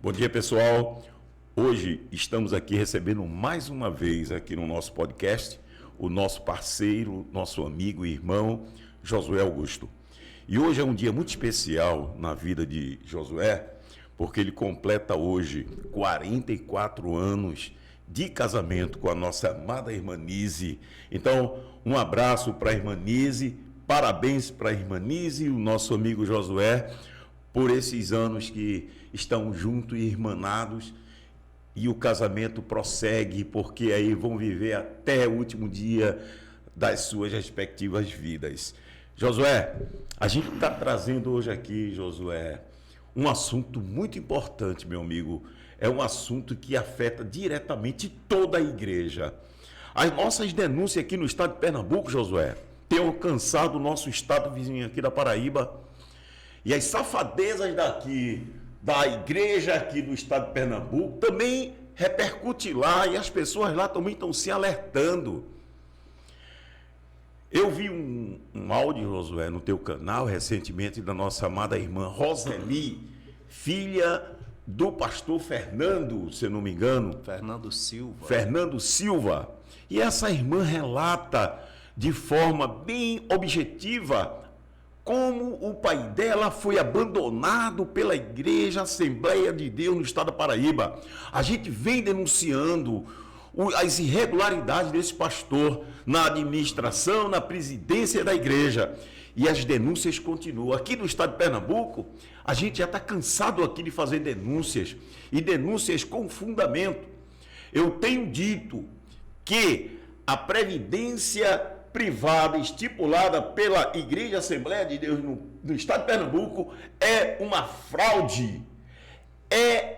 Bom dia, pessoal. Hoje estamos aqui recebendo mais uma vez aqui no nosso podcast o nosso parceiro, nosso amigo e irmão Josué Augusto. E hoje é um dia muito especial na vida de Josué, porque ele completa hoje 44 anos de casamento com a nossa amada irmã Nise. Então, um abraço para a irmã Nise, parabéns para a irmã Nise e o nosso amigo Josué por esses anos que estão juntos e irmanados, e o casamento prossegue, porque aí vão viver até o último dia das suas respectivas vidas. Josué, a gente está trazendo hoje aqui, Josué, um assunto muito importante, meu amigo. É um assunto que afeta diretamente toda a igreja. As nossas denúncias aqui no estado de Pernambuco, Josué, têm alcançado o nosso estado vizinho aqui da Paraíba. E as safadezas daqui, da igreja aqui do estado de Pernambuco, também repercute lá, e as pessoas lá também estão se alertando. Eu vi um áudio, Josué, no teu canal recentemente da nossa amada irmã Roseli, filha do pastor Fernando, se não me engano. Fernando Silva. E essa irmã relata de forma bem objetiva como o pai dela foi abandonado pela Igreja Assembleia de Deus no estado da Paraíba. A gente vem denunciando as irregularidades desse pastor na administração, na presidência da igreja. E as denúncias continuam. Aqui no estado de Pernambuco, a gente já está cansado aqui de fazer denúncias, e denúncias com fundamento. Eu tenho dito que a previdência privada estipulada pela Igreja Assembleia de Deus no estado de Pernambuco é uma fraude, é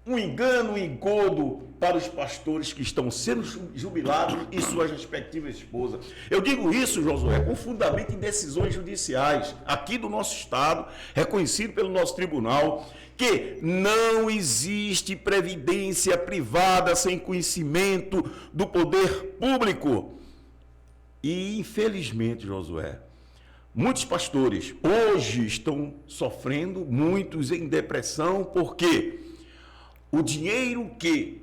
um engano, um engodo para os pastores que estão sendo jubilados e suas respectivas esposas. Eu digo isso, Josué, com fundamento em decisões judiciais aqui do nosso estado, reconhecido pelo nosso tribunal, que não existe previdência privada sem conhecimento do poder público. E, infelizmente, Josué, muitos pastores hoje estão sofrendo, muitos em depressão, porque o dinheiro que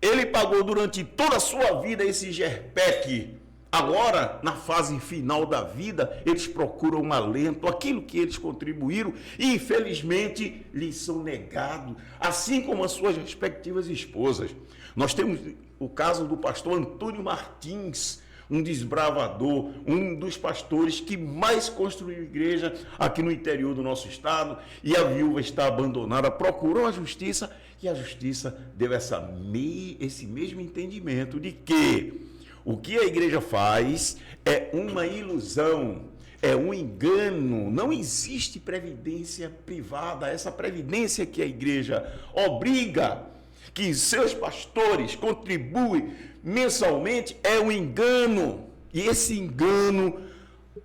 ele pagou durante toda a sua vida, esse GERPEC, agora, na fase final da vida, eles procuram um alento, aquilo que eles contribuíram, e, infelizmente, lhes são negados, assim como as suas respectivas esposas. Nós temos o caso do pastor Antônio Martins, um desbravador, um dos pastores que mais construiu igreja aqui no interior do nosso estado, e a viúva está abandonada, procurou a justiça, e a justiça deu esse mesmo entendimento de que o que a igreja faz é uma ilusão, é um engano, não existe previdência privada. Essa previdência que a igreja obriga que seus pastores contribuem mensalmente é um engano. E esse engano,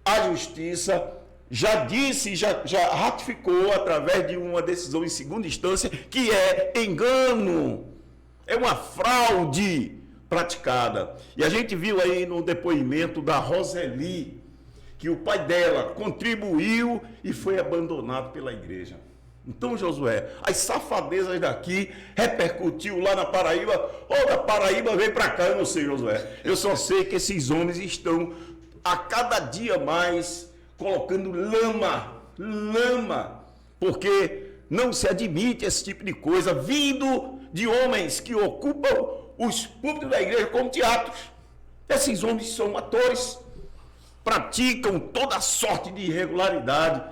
a justiça já disse, já ratificou através de uma decisão em segunda instância que é engano, é uma fraude praticada. E a gente viu aí no depoimento da Roseli que o pai dela contribuiu e foi abandonado pela igreja. Então, Josué, as safadezas daqui repercutiu lá na Paraíba, ou da Paraíba vem para cá, eu não sei, Josué. Eu só sei que esses homens estão a cada dia mais colocando lama, porque não se admite esse tipo de coisa vindo de homens que ocupam os púlpitos da igreja como teatros. Esses homens são atores, praticam toda sorte de irregularidade,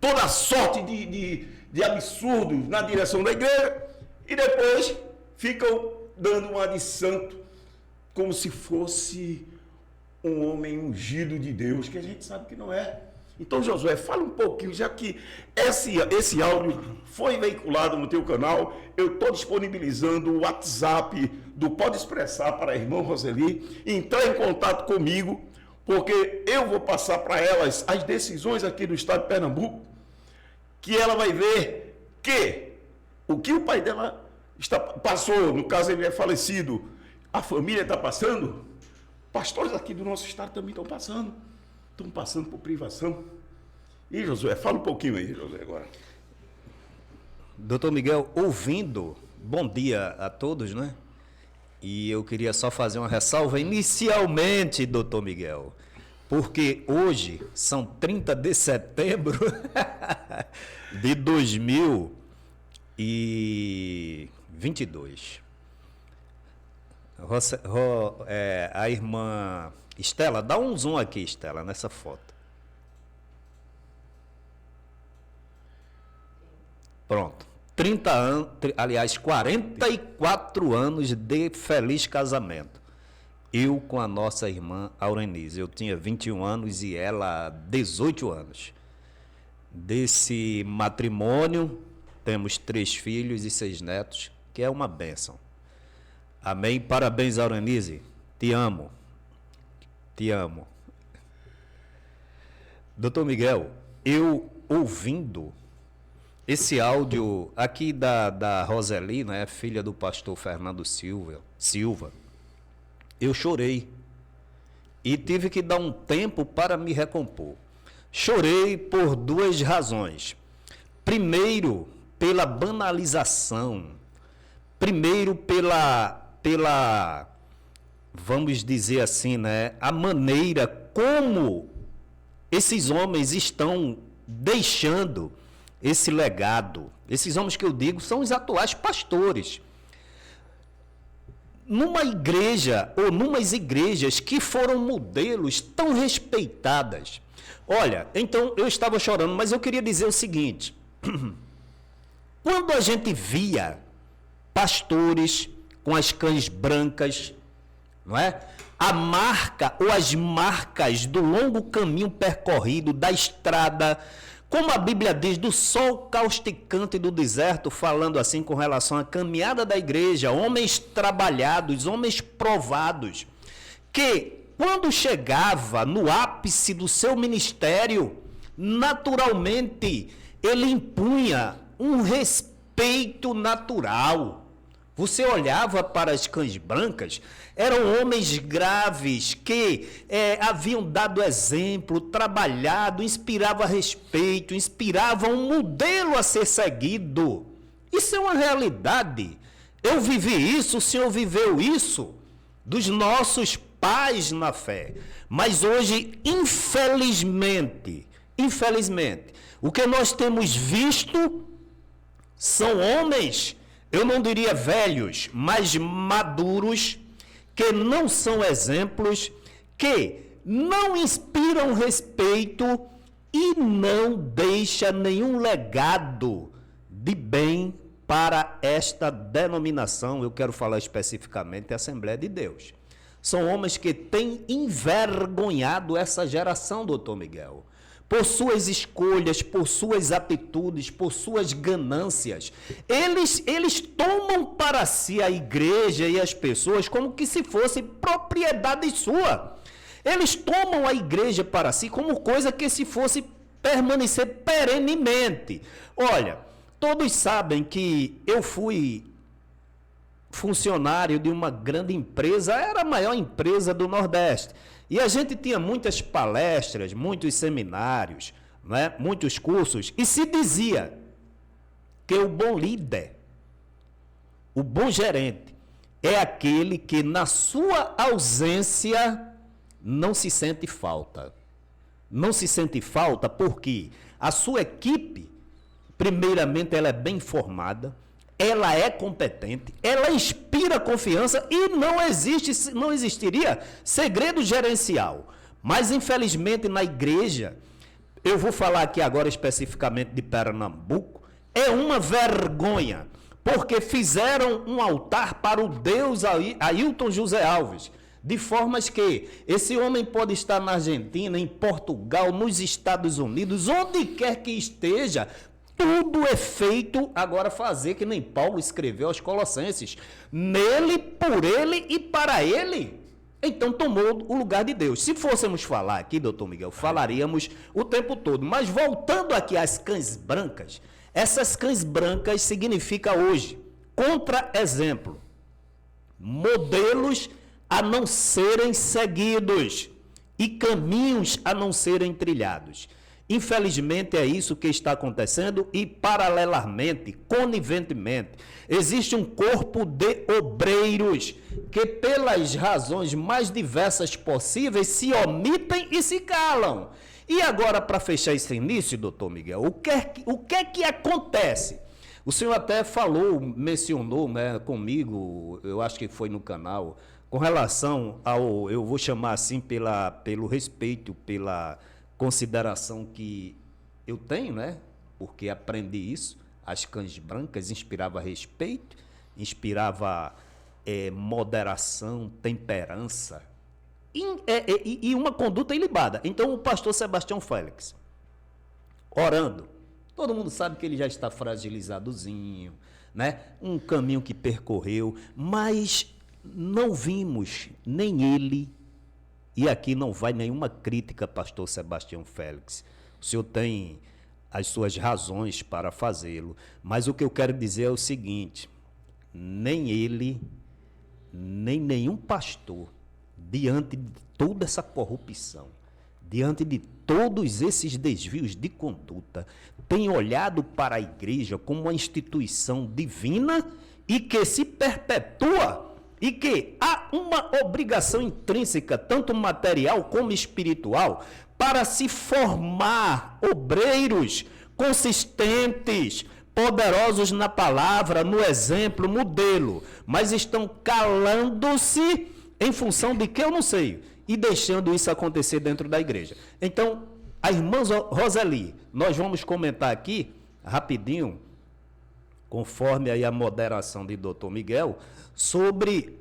toda sorte de absurdos na direção da igreja, e depois ficam dando uma de santo, como se fosse um homem ungido de Deus, que a gente sabe que não é. Então, Josué, fala um pouquinho, já que esse áudio foi veiculado no teu canal, eu estou disponibilizando o WhatsApp do Pode Expressar para a irmã Roseli, entrar em contato comigo, porque eu vou passar para elas as decisões aqui do estado de Pernambuco, que ela vai ver que o que o pai dela passou, no caso ele é falecido, a família está passando, pastores aqui do nosso estado também estão passando por privação. E Josué, fala um pouquinho aí, Josué, agora. Doutor Miguel, ouvindo, bom dia a todos, né? E eu queria só fazer uma ressalva inicialmente, doutor Miguel, porque hoje são 30 de setembro de 2022. A irmã Estela, dá um zoom aqui, Estela, nessa foto. Pronto. 30 anos, aliás, 44 anos de feliz casamento. Eu com a nossa irmã Aurenise. Eu tinha 21 anos e ela 18 anos. Desse matrimônio, temos 3 filhos e 6 netos, que é uma bênção. Amém? Parabéns, Aurenise. Te amo. Te amo. Doutor Miguel, eu ouvindo esse áudio aqui da Roseli, né, filha do pastor Fernando Silva, eu chorei e tive que dar um tempo para me recompor. Chorei por 2 razões. Primeiro, pela banalização. Primeiro, pela, vamos dizer assim, né, a maneira como esses homens estão deixando esse legado. Esses homens que eu digo são os atuais pastores. Numa igreja ou numas igrejas que foram modelos tão respeitadas. Olha, então eu estava chorando, mas eu queria dizer o seguinte: quando a gente via pastores com as cães brancas, não é? A marca ou as marcas do longo caminho percorrido, da estrada, como a Bíblia diz, do sol causticante do deserto, falando assim com relação à caminhada da igreja, homens trabalhados, homens provados, que quando chegava no ápice do seu ministério, naturalmente ele impunha um respeito natural. Você olhava para as cães brancas, eram homens graves que haviam dado exemplo, trabalhado, inspirava respeito, inspirava um modelo a ser seguido. Isso é uma realidade. Eu vivi isso, o senhor viveu isso, dos nossos pais na fé. Mas hoje, infelizmente, o que nós temos visto são homens, eu não diria velhos, mas maduros, que não são exemplos, que não inspiram respeito e não deixa nenhum legado de bem para esta denominação. Eu quero falar especificamente a Assembleia de Deus. São homens que têm envergonhado essa geração, doutor Miguel, por suas escolhas, por suas atitudes, por suas ganâncias. Eles tomam para si a igreja e as pessoas como que se fosse propriedade sua. Eles tomam a igreja para si como coisa que se fosse permanecer perenemente. Olha, todos sabem que eu fui funcionário de uma grande empresa, era a maior empresa do Nordeste. E a gente tinha muitas palestras, muitos seminários, né, muitos cursos, e se dizia que o bom líder, o bom gerente, é aquele que na sua ausência não se sente falta. Não se sente falta porque a sua equipe, primeiramente, ela é bem formada, ela é competente, ela inspira confiança e não existiria segredo gerencial. Mas, infelizmente, na igreja, eu vou falar aqui agora especificamente de Pernambuco, é uma vergonha, porque fizeram um altar para o Deus Ailton José Alves, de formas que esse homem pode estar na Argentina, em Portugal, nos Estados Unidos, onde quer que esteja. Tudo é feito, agora fazer que nem Paulo escreveu aos Colossenses, nele, por ele e para ele. Então tomou o lugar de Deus. Se fôssemos falar aqui, doutor Miguel, falaríamos o tempo todo. Mas voltando aqui às cães brancas, essas cães brancas significa hoje, contra-exemplo, modelos a não serem seguidos e caminhos a não serem trilhados. Infelizmente é isso que está acontecendo e, paralelamente, coniventemente, existe um corpo de obreiros que, pelas razões mais diversas possíveis, se omitem e se calam. E agora, para fechar esse início, doutor Miguel, o que é que acontece? O senhor até falou, mencionou, né, comigo, eu acho que foi no canal, com relação ao, eu vou chamar assim pelo respeito, pela consideração que eu tenho, né? Porque aprendi isso, as cães brancas inspirava respeito, inspirava moderação, temperança e uma conduta ilibada. Então o pastor Sebastião Félix, orando, todo mundo sabe que ele já está fragilizadozinho, né? Um caminho que percorreu, mas não vimos nem ele. E aqui não vai nenhuma crítica, pastor Sebastião Félix. O senhor tem as suas razões para fazê-lo. Mas o que eu quero dizer é o seguinte: nem ele, nem nenhum pastor, diante de toda essa corrupção, diante de todos esses desvios de conduta, tem olhado para a igreja como uma instituição divina e que se perpetua. E que há uma obrigação intrínseca, tanto material como espiritual, para se formar obreiros consistentes, poderosos na palavra, no exemplo, modelo, mas estão calando-se em função de que eu não sei, e deixando isso acontecer dentro da igreja. Então, a irmã Roseli, nós vamos comentar aqui, rapidinho, conforme aí a moderação de Dr. Miguel, sobre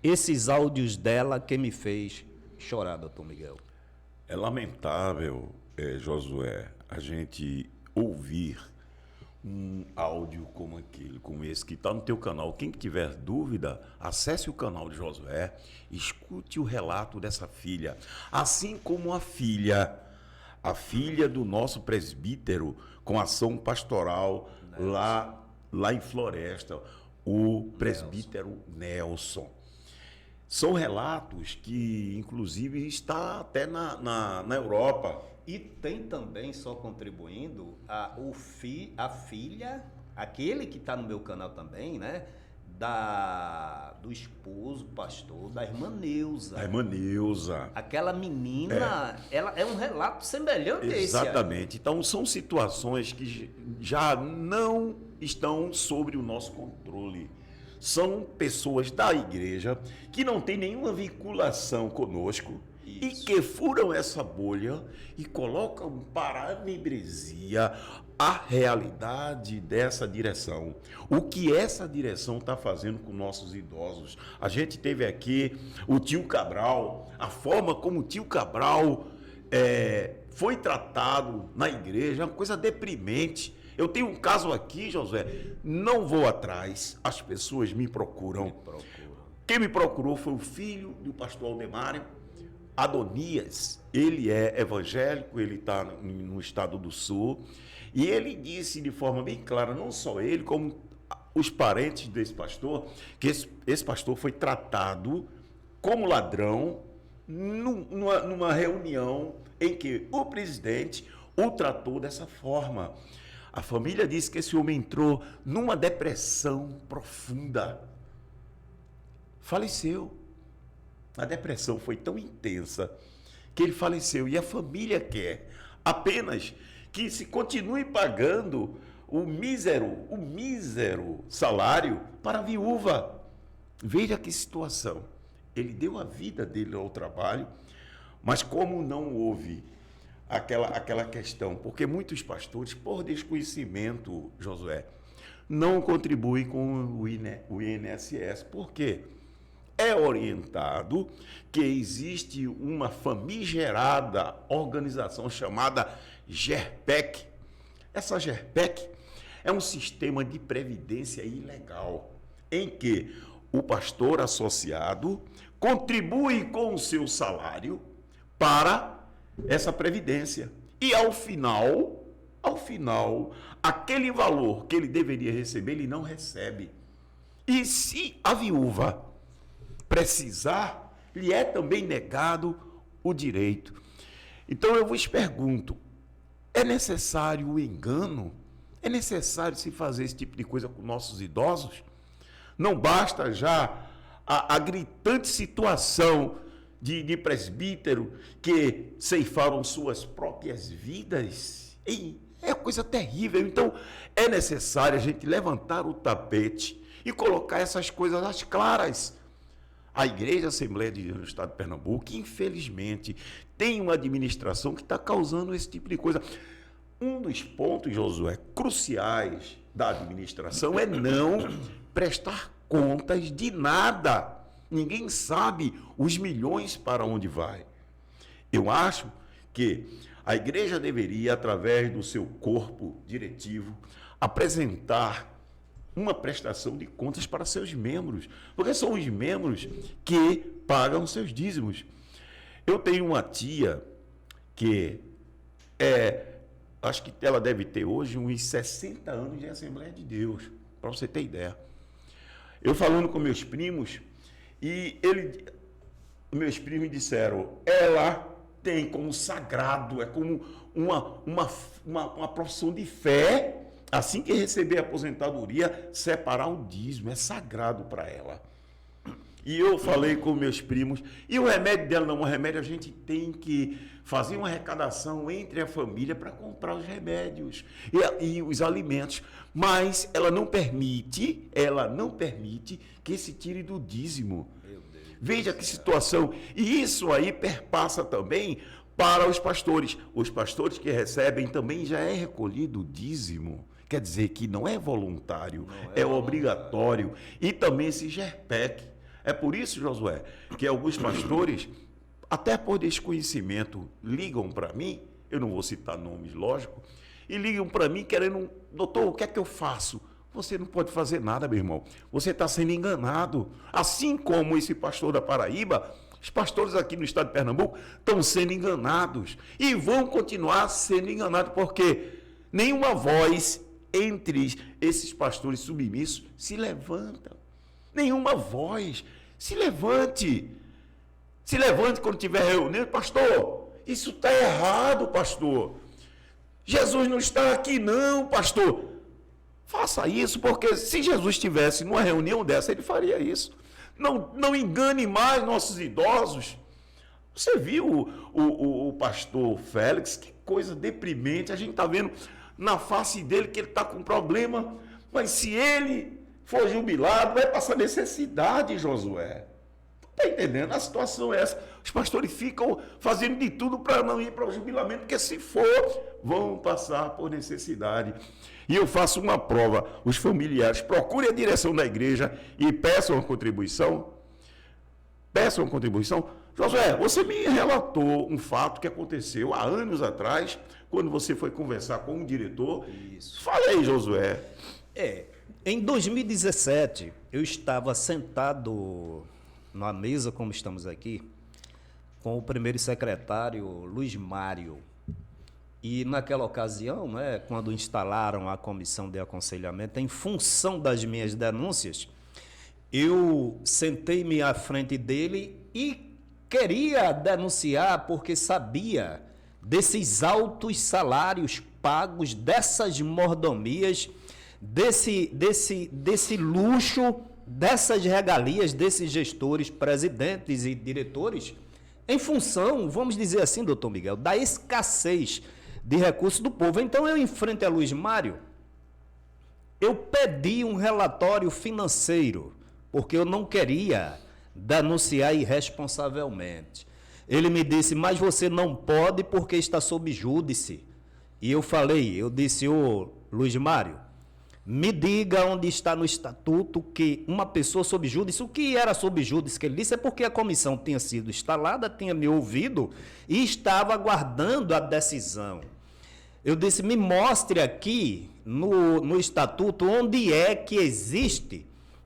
esses áudios dela que me fez chorar, Dr. Miguel. É lamentável, Josué, a gente ouvir um áudio como aquele, como esse, que está no teu canal. Quem tiver dúvida, acesse o canal de Josué, escute o relato dessa filha. Assim como a filha do nosso presbítero com ação pastoral lá em Floresta, o presbítero Nelson. São relatos que, inclusive, está até na Europa. E tem também, só contribuindo, a filha, aquele que está no meu canal também, né? Do esposo, pastor, da irmã Neuza. A irmã Neuza. Aquela menina, ela é um relato semelhante a esse. Exatamente. Então, são situações que já não estão sobre o nosso controle. São pessoas da igreja que não têm nenhuma vinculação conosco. Isso. E que furam essa bolha e colocam para a membresia a realidade dessa direção. O que essa direção está fazendo com nossos idosos. A gente teve aqui o tio Cabral, a forma como o tio Cabral foi tratado na igreja, é uma coisa deprimente. Eu tenho um caso aqui, Josué, não vou atrás, as pessoas me procuram. Quem me procurou foi o filho do pastor Aldemário, Adonias. Ele é evangélico, ele está no estado do Sul, e ele disse de forma bem clara, não só ele, como os parentes desse pastor, que esse pastor foi tratado como ladrão numa reunião em que o presidente o tratou dessa forma. A família disse que esse homem entrou numa depressão profunda. Faleceu. A depressão foi tão intensa que ele faleceu. E a família quer apenas que se continue pagando o mísero salário para a viúva. Veja que situação. Ele deu a vida dele ao trabalho, mas como não houve aquela questão, porque muitos pastores, por desconhecimento, Josué, não contribuem com o INSS. Por quê? É orientado que existe uma famigerada organização chamada GERPEC. Essa GERPEC é um sistema de previdência ilegal, em que o pastor associado contribui com o seu salário para essa previdência. E ao final, aquele valor que ele deveria receber, ele não recebe. E se a viúva precisar, lhe é também negado o direito. Então eu vos pergunto, é necessário o engano? É necessário se fazer esse tipo de coisa com nossos idosos? Não basta já a gritante situação de presbítero que ceifaram suas próprias vidas? É coisa terrível. Então, é necessário a gente levantar o tapete e colocar essas coisas às claras. A Igreja Assembleia de Deus no Estado de Pernambuco, infelizmente, tem uma administração que está causando esse tipo de coisa. Um dos pontos, Josué, cruciais da administração é não prestar contas de nada. Ninguém sabe os milhões para onde vai. Eu acho que a igreja deveria, através do seu corpo diretivo, apresentar uma prestação de contas para seus membros, porque são os membros que pagam seus dízimos. Eu tenho uma tia que acho que ela deve ter hoje uns 60 anos de Assembleia de Deus, para você ter ideia. Eu falando com meus primos, meus primos disseram, ela tem como sagrado, é como uma profissão de fé, assim que receber a aposentadoria, separar o dízimo, é sagrado para ela. E eu falei com meus primos, e o remédio dela não, o remédio a gente tem que fazer uma arrecadação entre a família para comprar os remédios e os alimentos, mas ela não permite que se tire do dízimo. Veja que situação, e isso aí perpassa também para os pastores. Os pastores que recebem também já é recolhido o dízimo. Quer dizer que não é voluntário, é obrigatório. E também esse GERPEC. É por isso, Josué, que alguns pastores, até por desconhecimento, ligam para mim, eu não vou citar nomes, lógico, e ligam para mim querendo, doutor, o que é que eu faço? Você não pode fazer nada, meu irmão. Você está sendo enganado. Assim como esse pastor da Paraíba, os pastores aqui no estado de Pernambuco estão sendo enganados e vão continuar sendo enganados, porque nenhuma voz entre esses pastores submissos se levanta. Nenhuma voz. Se levante. Se levante quando estiver reunido. Pastor, isso está errado, pastor. Jesus não está aqui não, pastor. Faça isso, porque se Jesus estivesse numa reunião dessa, ele faria isso. Não engane mais nossos idosos. Você viu o pastor Félix? Que coisa deprimente. A gente está vendo na face dele que ele está com problema. Mas se ele for jubilado, vai passar necessidade, Josué. Está entendendo? A situação é essa. Os pastores ficam fazendo de tudo para não ir para o jubilamento, porque se for, vão passar por necessidade. E eu faço uma prova. Os familiares procurem a direção da igreja e peçam a contribuição. Peçam a contribuição. Josué, você me relatou um fato que aconteceu há anos atrás, quando você foi conversar com um diretor. Isso. Fala aí, Josué. Em 2017, eu estava sentado na mesa, como estamos aqui, com o primeiro secretário, Luiz Mário. E naquela ocasião, quando instalaram a comissão de aconselhamento, em função das minhas denúncias, eu sentei-me à frente dele e queria denunciar porque sabia desses altos salários pagos, dessas mordomias, desse luxo, dessas regalias desses gestores, presidentes e diretores, em função, vamos dizer assim, doutor Miguel, da escassez de recursos do povo. Então, eu, em frente a Luiz Mário, eu pedi um relatório financeiro, porque eu não queria denunciar irresponsavelmente. Ele me disse, mas você não pode porque está sob júdice. E eu disse, ô Luiz Mário, me diga onde está no estatuto que uma pessoa sob júdice, o que era sob júdice que ele disse, é porque a comissão tinha sido instalada, tinha me ouvido e estava aguardando a decisão. Eu disse, me mostre aqui no estatuto onde é que existe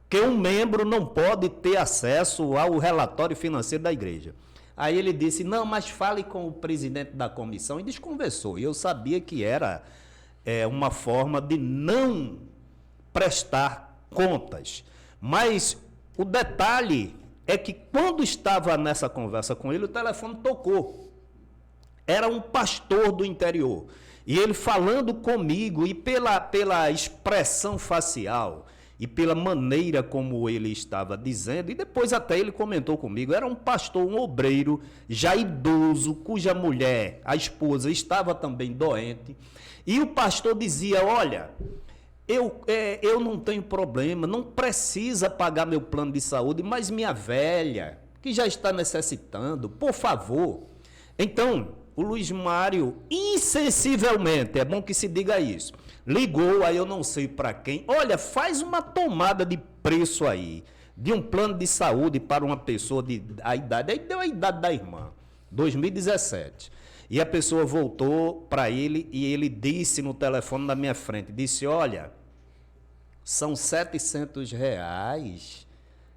que um membro não pode ter acesso ao relatório financeiro da igreja. Aí ele disse, não, mas fale com o presidente da comissão, e desconversou. E eu sabia que era uma forma de não prestar contas. Mas o detalhe é que quando estava nessa conversa com ele, o telefone tocou. Era um pastor do interior. E ele falando comigo, e pela expressão facial, e pela maneira como ele estava dizendo, e depois até ele comentou comigo, era um pastor, um obreiro, já idoso, cuja mulher, a esposa, estava também doente. E o pastor dizia, olha, eu não tenho problema, não precisa pagar meu plano de saúde, mas minha velha, que já está necessitando, por favor. Então, o Luiz Mário, insensivelmente, é bom que se diga isso, ligou, aí eu não sei para quem, olha, faz uma tomada de preço aí, de um plano de saúde para uma pessoa a idade, aí deu a idade da irmã, 2017. E a pessoa voltou para ele e ele disse no telefone na minha frente, disse, olha, são R$700,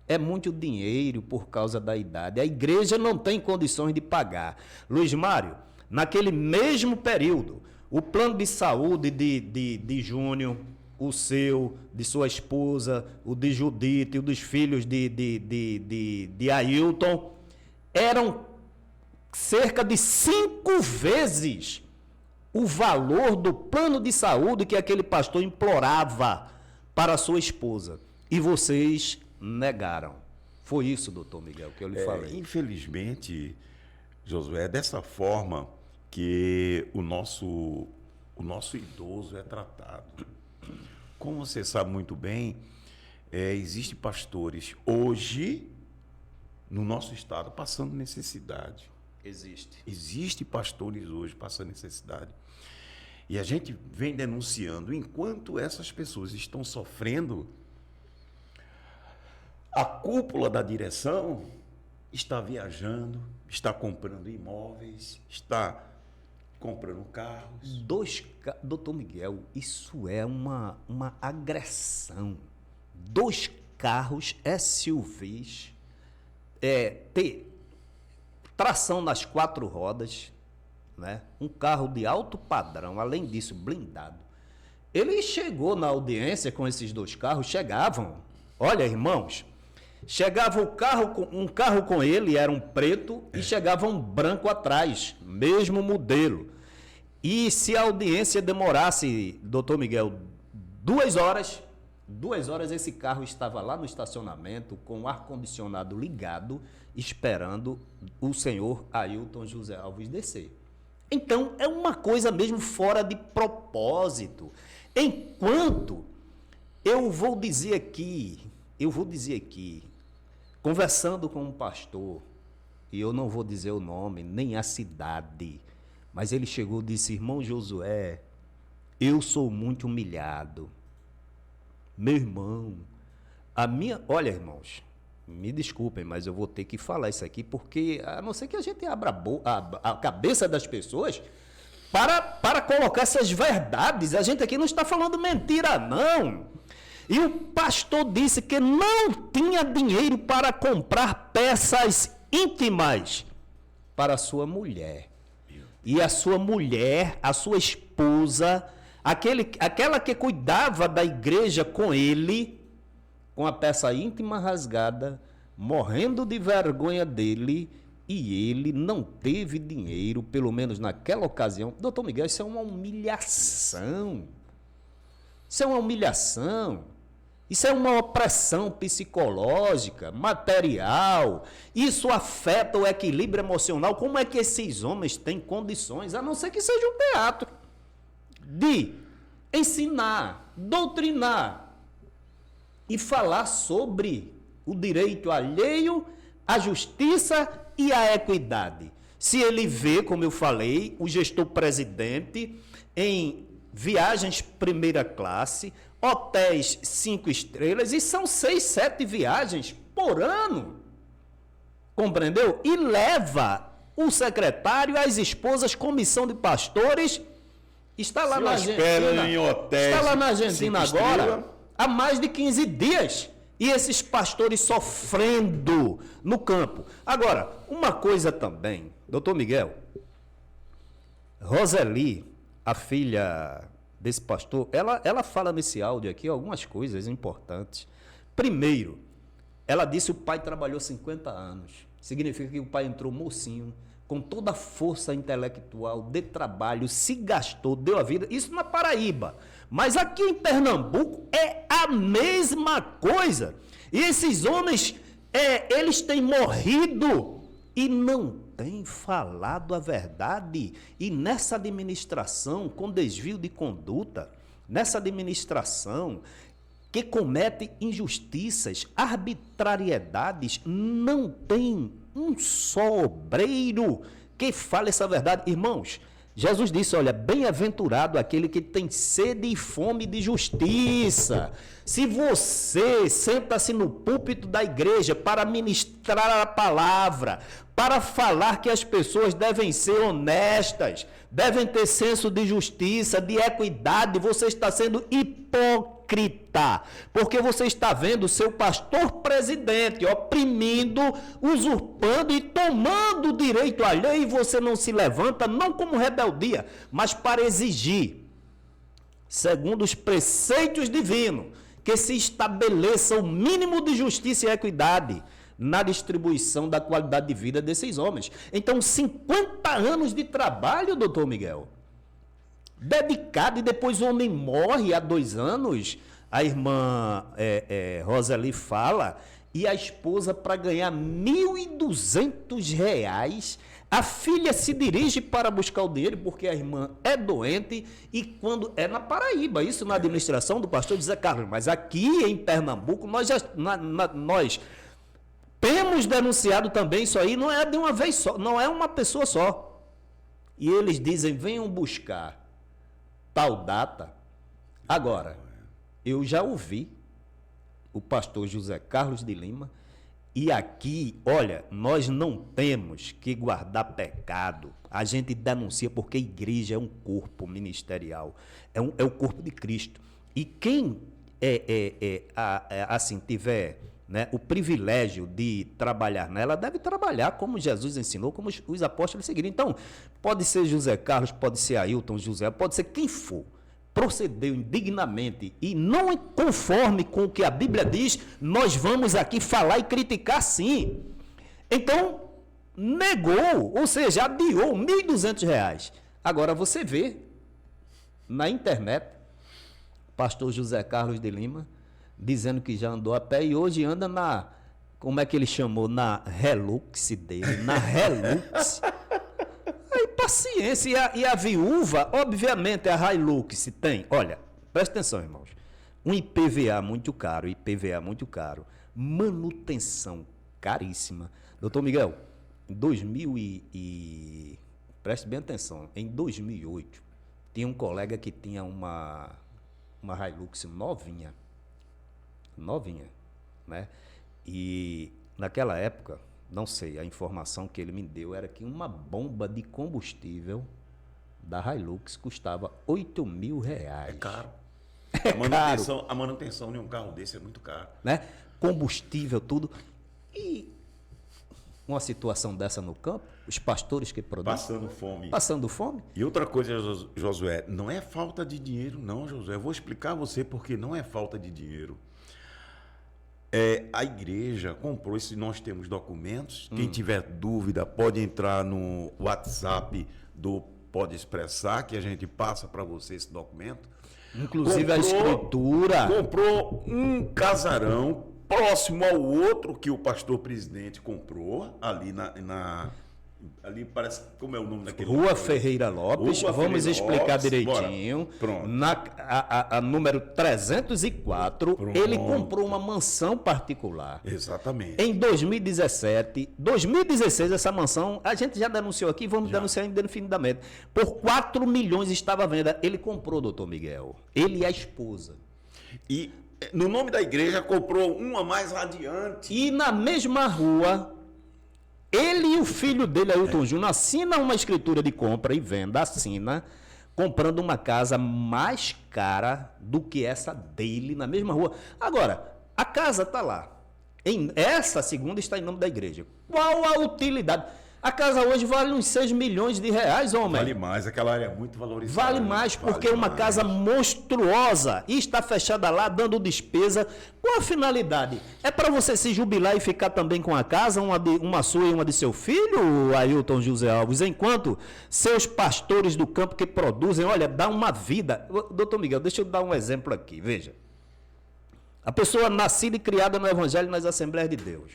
é muito dinheiro por causa da idade, a igreja não tem condições de pagar. Luiz Mário, naquele mesmo período, o plano de saúde de Júnior, o seu, de sua esposa, o de Judite, o dos filhos de Ailton, eram cerca de 5 vezes o valor do plano de saúde que aquele pastor implorava para a sua esposa. E vocês negaram. Foi isso, doutor Miguel, que eu lhe falei. Infelizmente, Josué, é dessa forma que o nosso idoso é tratado. Como você sabe muito bem, existem pastores hoje, no nosso estado, passando necessidade. Existem pastores hoje passando necessidade. E a gente vem denunciando, enquanto essas pessoas estão sofrendo, a cúpula da direção está viajando, está comprando imóveis, está comprando carros. Doutor Miguel, isso é uma agressão. 2 carros SUVs, tração nas 4 rodas, né? Um carro de alto padrão, além disso, blindado. Ele chegou na audiência com esses 2 carros, olha, irmãos, chegava um carro com ele, era um preto, e chegava um branco atrás, mesmo modelo. E se a audiência demorasse, doutor Miguel, 2 horas, esse carro estava lá no estacionamento, com o ar-condicionado ligado, esperando o senhor Ailton José Alves descer. Então, é uma coisa mesmo fora de propósito. Enquanto eu vou dizer aqui, conversando com um pastor, e eu não vou dizer o nome, nem a cidade, mas ele chegou e disse, irmão Josué, eu sou muito humilhado. Meu irmão, olha, irmãos, me desculpem, mas eu vou ter que falar isso aqui, porque a não ser que a gente abra a cabeça das pessoas para colocar essas verdades. A gente aqui não está falando mentira, não. E o pastor disse que não tinha dinheiro para comprar peças íntimas para a sua mulher. E a sua mulher, a sua esposa, aquela que cuidava da igreja com ele, com a peça íntima rasgada, morrendo de vergonha dele, e ele não teve dinheiro, pelo menos naquela ocasião. Doutor Miguel, isso é uma humilhação. Isso é uma humilhação. Isso é uma opressão psicológica, material. Isso afeta o equilíbrio emocional. Como é que esses homens têm condições, a não ser que seja um teatro, de ensinar, doutrinar e falar sobre o direito alheio, a justiça e a equidade? Se ele vê, como eu falei, o gestor-presidente em viagens primeira classe, hotéis 5 estrelas, e são 6, 7 viagens por ano, compreendeu? E leva o secretário, as esposas, comissão de pastores, está lá na Argentina agora, há mais de 15 dias, e esses pastores sofrendo no campo. Agora, uma coisa também, doutor Miguel, Roseli, a filha desse pastor, ela fala nesse áudio aqui algumas coisas importantes. Primeiro, ela disse que o pai trabalhou 50 anos. Significa que o pai entrou mocinho, com toda a força intelectual, de trabalho, se gastou, deu a vida, isso na Paraíba. Mas aqui em Pernambuco é a mesma coisa. E esses homens, eles têm morrido e não têm falado a verdade. E nessa administração, com desvio de conduta, nessa administração que comete injustiças, arbitrariedades, não tem um só obreiro que fale essa verdade. Irmãos, Jesus disse, olha, bem-aventurado aquele que tem sede e fome de justiça. Se você senta-se no púlpito da igreja para ministrar a palavra, para falar que as pessoas devem ser honestas, devem ter senso de justiça, de equidade, você está sendo hipócrita, porque você está vendo o seu pastor presidente oprimindo, usurpando e tomando o direito alheio, e você não se levanta, não como rebeldia, mas para exigir, segundo os preceitos divinos, que se estabeleça o mínimo de justiça e equidade na distribuição da qualidade de vida desses homens. Então, 50 anos de trabalho, doutor Miguel, dedicado, e depois o homem morre há 2 anos, a irmã Roseli fala, e a esposa, para ganhar R$ 1.200, a filha se dirige para buscar o dinheiro, porque a irmã é doente, e quando é na Paraíba, isso na administração do pastor José Carlos, mas aqui em Pernambuco, nós temos denunciado também isso aí, não é de uma vez só, não é uma pessoa só. E eles dizem, venham buscar tal data. Agora, eu já ouvi o pastor José Carlos de Lima, e aqui, olha, nós não temos que guardar pecado. A gente denuncia porque a igreja é um corpo ministerial, é o corpo de Cristo. E quem assim tiver, né, o privilégio de trabalhar nela, deve trabalhar como Jesus ensinou, como os apóstolos seguiram. Então, pode ser José Carlos, pode ser Ailton José, pode ser quem for, procedeu indignamente e não conforme com o que a Bíblia diz, nós vamos aqui falar e criticar sim. Então, negou, ou seja, adiou R$ 1.200. Agora você vê na internet, pastor José Carlos de Lima, dizendo que já andou a pé e hoje anda na, como é que ele chamou, na Hilux dele, na Hilux. Aí, paciência, e a viúva, obviamente, a Hilux tem, olha, presta atenção, irmãos, um IPVA muito caro, manutenção caríssima. Doutor Miguel, em preste bem atenção, em 2008, tinha um colega que tinha uma Hilux novinha, né? E naquela época, não sei, a informação que ele me deu era que uma bomba de combustível da Hilux custava R$ 8.000. É caro. A manutenção de um carro desse é muito caro. Né? Combustível, tudo. E uma situação dessa no campo, os pastores que produzem... Passando fome. E outra coisa, Josué, não é falta de dinheiro, não, Josué. Eu vou explicar a você porque não é falta de dinheiro. A igreja comprou, se nós temos documentos, quem tiver dúvida pode entrar no WhatsApp do Pode Expressar, que a gente passa para você esse documento. Inclusive a escritura. Comprou um casarão próximo ao outro que o pastor presidente comprou, ali ali parece, como é o nome daquele Rua Ferreira Lopes, vamos explicar direitinho. Pronto. A número 304, Pronto. Ele comprou uma mansão particular. Exatamente. Em 2017, 2016, essa mansão, a gente já denunciou aqui, vamos denunciar indefinidamente. Por 4 milhões estava à venda. Ele comprou, doutor Miguel. Ele e a esposa. E no nome da igreja comprou uma mais adiante. E na mesma rua... Ele e o filho dele, Ailton Júnior, assinam uma escritura de compra e venda, comprando uma casa mais cara do que essa dele na mesma rua. Agora, a casa está lá. Essa segunda está em nome da igreja. Qual a utilidade? A casa hoje vale uns 6 milhões de reais, homem. Vale mais, aquela área é muito valorizada. Vale mais, porque é uma casa monstruosa e está fechada lá, dando despesa. Qual a finalidade? É para você se jubilar e ficar também com a casa, uma sua e uma de seu filho, Ailton José Alves, enquanto seus pastores do campo que produzem, olha, dá uma vida. Doutor Miguel, deixa eu dar um exemplo aqui, veja. A pessoa nascida e criada no Evangelho nas Assembleias de Deus.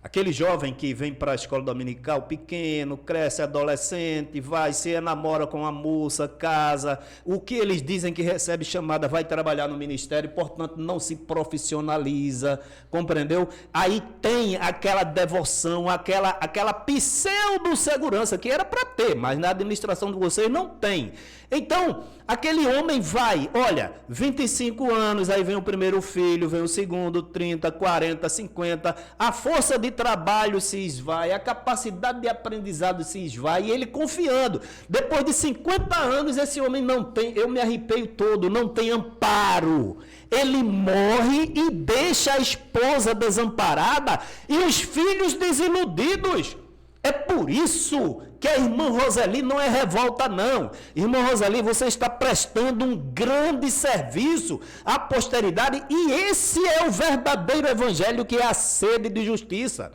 Aquele jovem que vem para a escola dominical pequeno, cresce adolescente, vai, se enamora com a moça, casa. O que eles dizem que recebe chamada, vai trabalhar no ministério, portanto não se profissionaliza, compreendeu? Aí tem aquela devoção, aquela pseudo-segurança que era para ter, mas na administração de vocês não tem. Então, aquele homem vai, olha, 25 anos, aí vem o primeiro filho, vem o segundo, 30, 40, 50, a força de trabalho se esvai, a capacidade de aprendizado se esvai, e ele confiando. Depois de 50 anos, esse homem não tem, eu me arrepio todo, não tem amparo. Ele morre e deixa a esposa desamparada e os filhos desiludidos. É por isso que a irmã Roseli não é revolta, não. Irmã Roseli, você está prestando um grande serviço à posteridade e esse é o verdadeiro evangelho, que é a sede de justiça.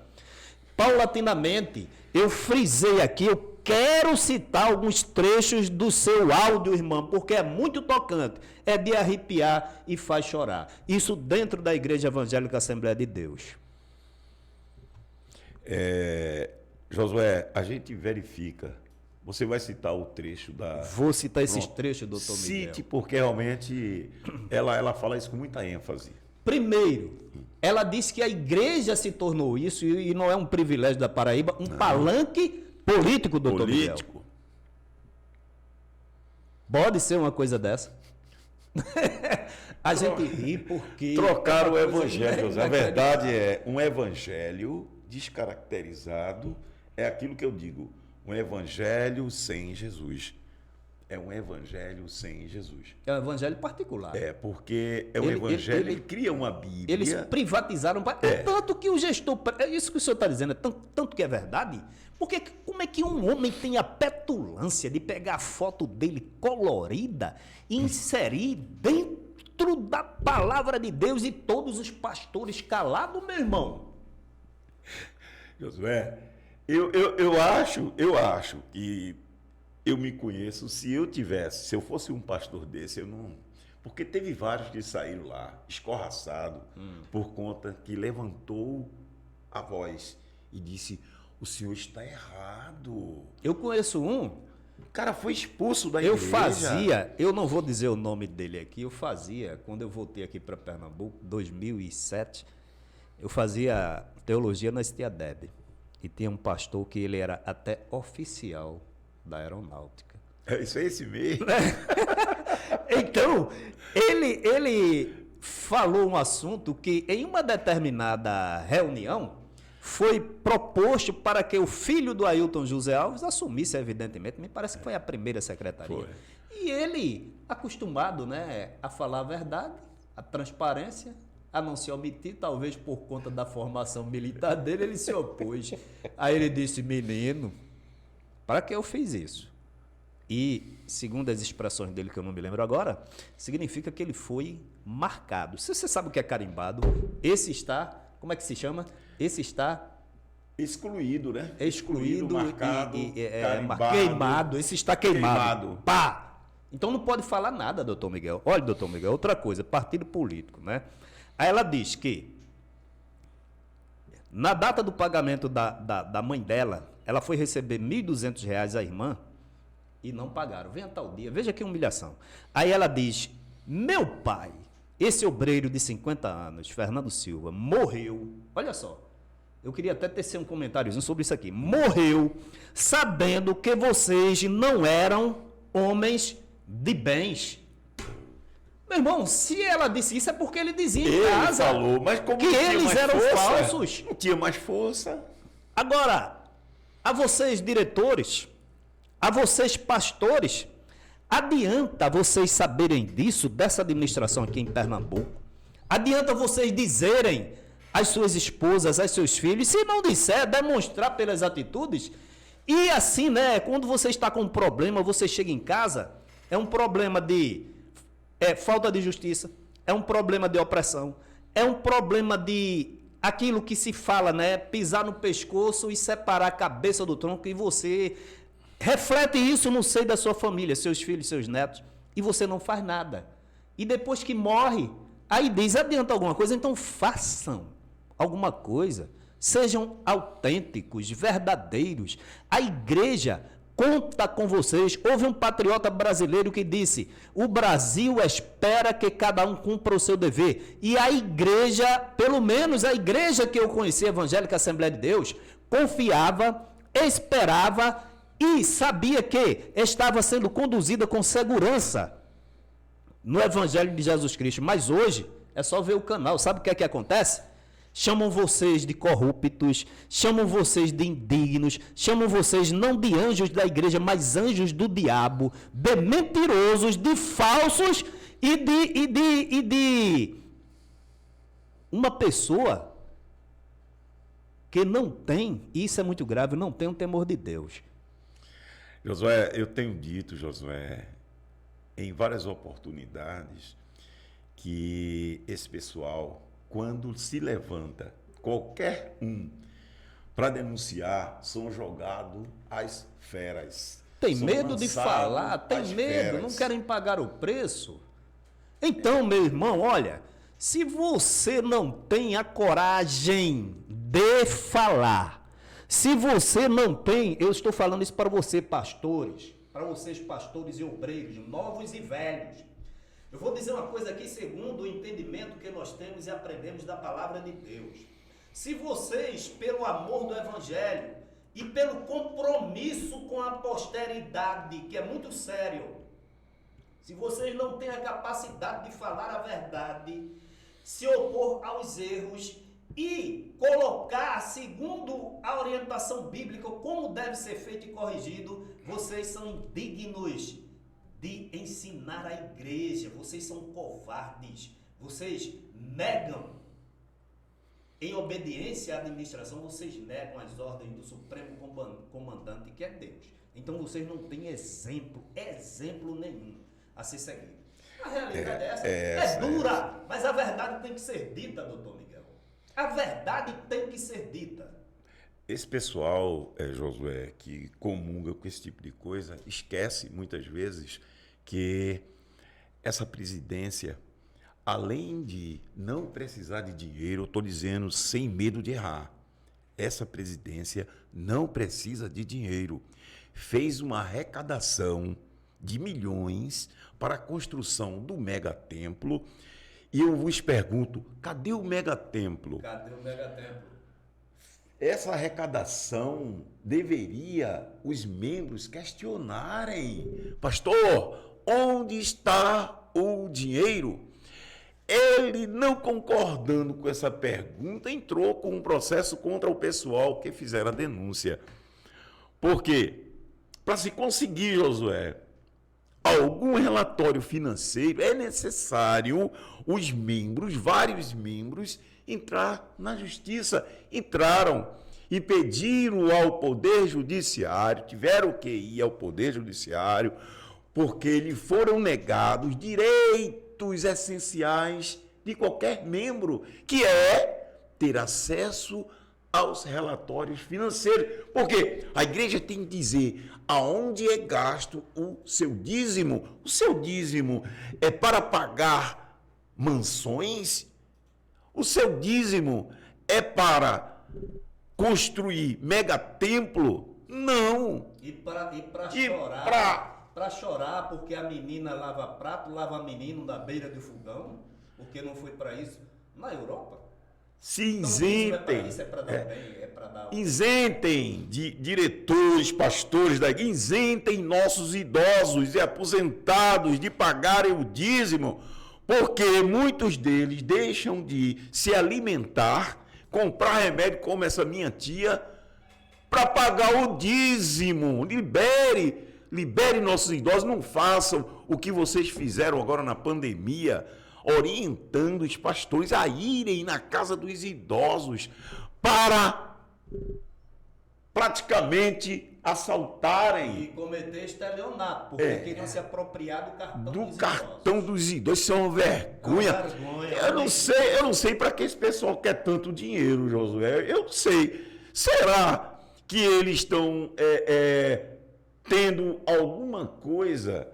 Paulatinamente, eu frisei aqui, eu quero citar alguns trechos do seu áudio, irmã, porque é muito tocante, é de arrepiar e faz chorar. Isso dentro da Igreja Evangélica Assembleia de Deus. Josué, a gente verifica. Você vai citar o trecho da... Vou citar esses trechos, doutor Miguel. Cite, porque realmente ela fala isso com muita ênfase. Primeiro, ela disse que a igreja se tornou isso, e não é um privilégio da Paraíba, palanque político, doutor Miguel. Pode ser uma coisa dessa? A gente ri porque... Trocaram o evangelho. A verdade é um evangelho descaracterizado. É aquilo que eu digo, um evangelho sem Jesus. É um evangelho sem Jesus. É um evangelho particular. É, porque é um evangelho, ele cria uma Bíblia. Eles privatizaram, tanto que o gestor, é isso que o senhor está dizendo, é tanto que é verdade, porque como é que um homem tem a petulância de pegar a foto dele colorida e inserir dentro da palavra de Deus e todos os pastores calados, meu irmão? Josué, eu acho que eu me conheço, se eu fosse um pastor desse, eu não... Porque teve vários que saíram lá, escorraçados, por conta que levantou a voz e disse, o senhor está errado. Eu conheço um... O cara foi expulso da igreja. Eu não vou dizer o nome dele aqui, quando eu voltei aqui para Pernambuco, 2007, eu fazia teologia na Estiadeb. E tinha um pastor que ele era até oficial da aeronáutica. Isso é esse mesmo? Então, ele falou um assunto que em uma determinada reunião foi proposto para que o filho do Ailton José Alves assumisse, evidentemente, me parece que foi a primeira secretaria. Foi. E ele, acostumado, né, a falar a verdade, a transparência, a não se omitir, talvez por conta da formação militar dele, ele se opôs. Aí ele disse, menino, para que eu fiz isso? E, segundo as expressões dele, que eu não me lembro agora, significa que ele foi marcado. Se você sabe o que é carimbado, esse está, como é que se chama? Esse está... excluído, né? Excluído, marcado, queimado. Esse está queimado. Pá! Então não pode falar nada, doutor Miguel. Olha, doutor Miguel, outra coisa, partido político, né? Aí ela diz que, na data do pagamento da mãe dela, ela foi receber R$ 1.200 a irmã e não pagaram. Venha tal dia, veja que humilhação. Aí ela diz, meu pai, esse obreiro de 50 anos, Fernando Silva, morreu, olha só, eu queria até tecer um comentáriozinho sobre isso aqui, morreu sabendo que vocês não eram homens de bens. Meu irmão, se ela disse isso é porque ele dizia em casa falou, mas como que eles eram falsos. Não tinha mais força. Agora, a vocês diretores, a vocês pastores, adianta vocês saberem disso, dessa administração aqui em Pernambuco? Adianta vocês dizerem às suas esposas, aos seus filhos. Se não disser, demonstrar pelas atitudes. E assim, né, quando você está com um problema, você chega em casa, é um problema de falta de justiça, é um problema de opressão, é um problema de aquilo que se fala, né, pisar no pescoço e separar a cabeça do tronco, e você reflete isso no seio da sua família, seus filhos, seus netos, e você não faz nada. E depois que morre, aí diz, adianta alguma coisa? Então façam alguma coisa. Sejam autênticos, verdadeiros. A igreja conta com vocês. Houve um patriota brasileiro que disse, o Brasil espera que cada um cumpra o seu dever. E a igreja, pelo menos a igreja que eu conheci, a Evangélica Assembleia de Deus, confiava, esperava e sabia que estava sendo conduzida com segurança no Evangelho de Jesus Cristo. Mas hoje, é só ver o canal. Sabe o que é que acontece? Chamam vocês de corruptos, chamam vocês de indignos, chamam vocês não de anjos da igreja, mas anjos do diabo, de mentirosos, de falsos e de uma pessoa que não tem, e isso é muito grave, não tem o temor de Deus. Josué, eu tenho dito, Josué, em várias oportunidades, que esse pessoal, quando se levanta qualquer um para denunciar, são jogados às feras. Tem medo de falar, tem medo, não querem pagar o preço. Então, meu irmão, olha, se você não tem a coragem de falar, se você não tem, eu estou falando isso para você, pastores, para vocês, pastores e obreiros, novos e velhos. Eu vou dizer uma coisa aqui, segundo o entendimento que nós temos e aprendemos da palavra de Deus. Se vocês, pelo amor do Evangelho e pelo compromisso com a posteridade, que é muito sério, se vocês não têm a capacidade de falar a verdade, se opor aos erros e colocar, segundo a orientação bíblica, como deve ser feito e corrigido, vocês são indignos de ensinar a igreja. Vocês são covardes, vocês negam, em obediência à administração, vocês negam as ordens do Supremo Comandante, que é Deus. Então vocês não têm exemplo nenhum a ser seguido. A realidade é dura, mas a verdade tem que ser dita, doutor Miguel. A verdade tem que ser dita. Esse pessoal, Josué, que comunga com esse tipo de coisa, esquece muitas vezes que essa presidência, além de não precisar de dinheiro, eu estou dizendo sem medo de errar, essa presidência não precisa de dinheiro. Fez uma arrecadação de milhões para a construção do megatemplo. E eu vos pergunto, cadê o megatemplo? Cadê o megatemplo? Essa arrecadação deveria os membros questionarem. Pastor, onde está o dinheiro? Ele, não concordando com essa pergunta, entrou com um processo contra o pessoal que fizeram a denúncia. Por quê? Para se conseguir, Josué, algum relatório financeiro, é necessário os membros, vários membros, entrar na justiça. Entraram e pediram ao Poder Judiciário, tiveram que ir ao Poder Judiciário, porque lhe foram negados direitos essenciais de qualquer membro, que é ter acesso aos relatórios financeiros. Porque a igreja tem que dizer aonde é gasto o seu dízimo. O seu dízimo é para pagar mansões? O seu dízimo é para construir megatemplo? Não. E para chorar, para chorar porque a menina lava prato, lava menino na beira do fogão, porque não foi para isso na Europa. Se isentem, isso é para dar bem, é para dar... Isentem de diretores, pastores da igreja, isentem nossos idosos e aposentados de pagarem o dízimo, porque muitos deles deixam de se alimentar, comprar remédio como essa minha tia, para pagar o dízimo. Libere nossos idosos, não façam o que vocês fizeram agora na pandemia. orientando os pastores a irem na casa dos idosos para praticamente assaltarem. E cometer estelionato, porque queriam se apropriar do cartão dos idosos. Isso é uma vergonha. Eu não sei para que esse pessoal quer tanto dinheiro, Josué. Eu não sei. Será que eles estão tendo alguma coisa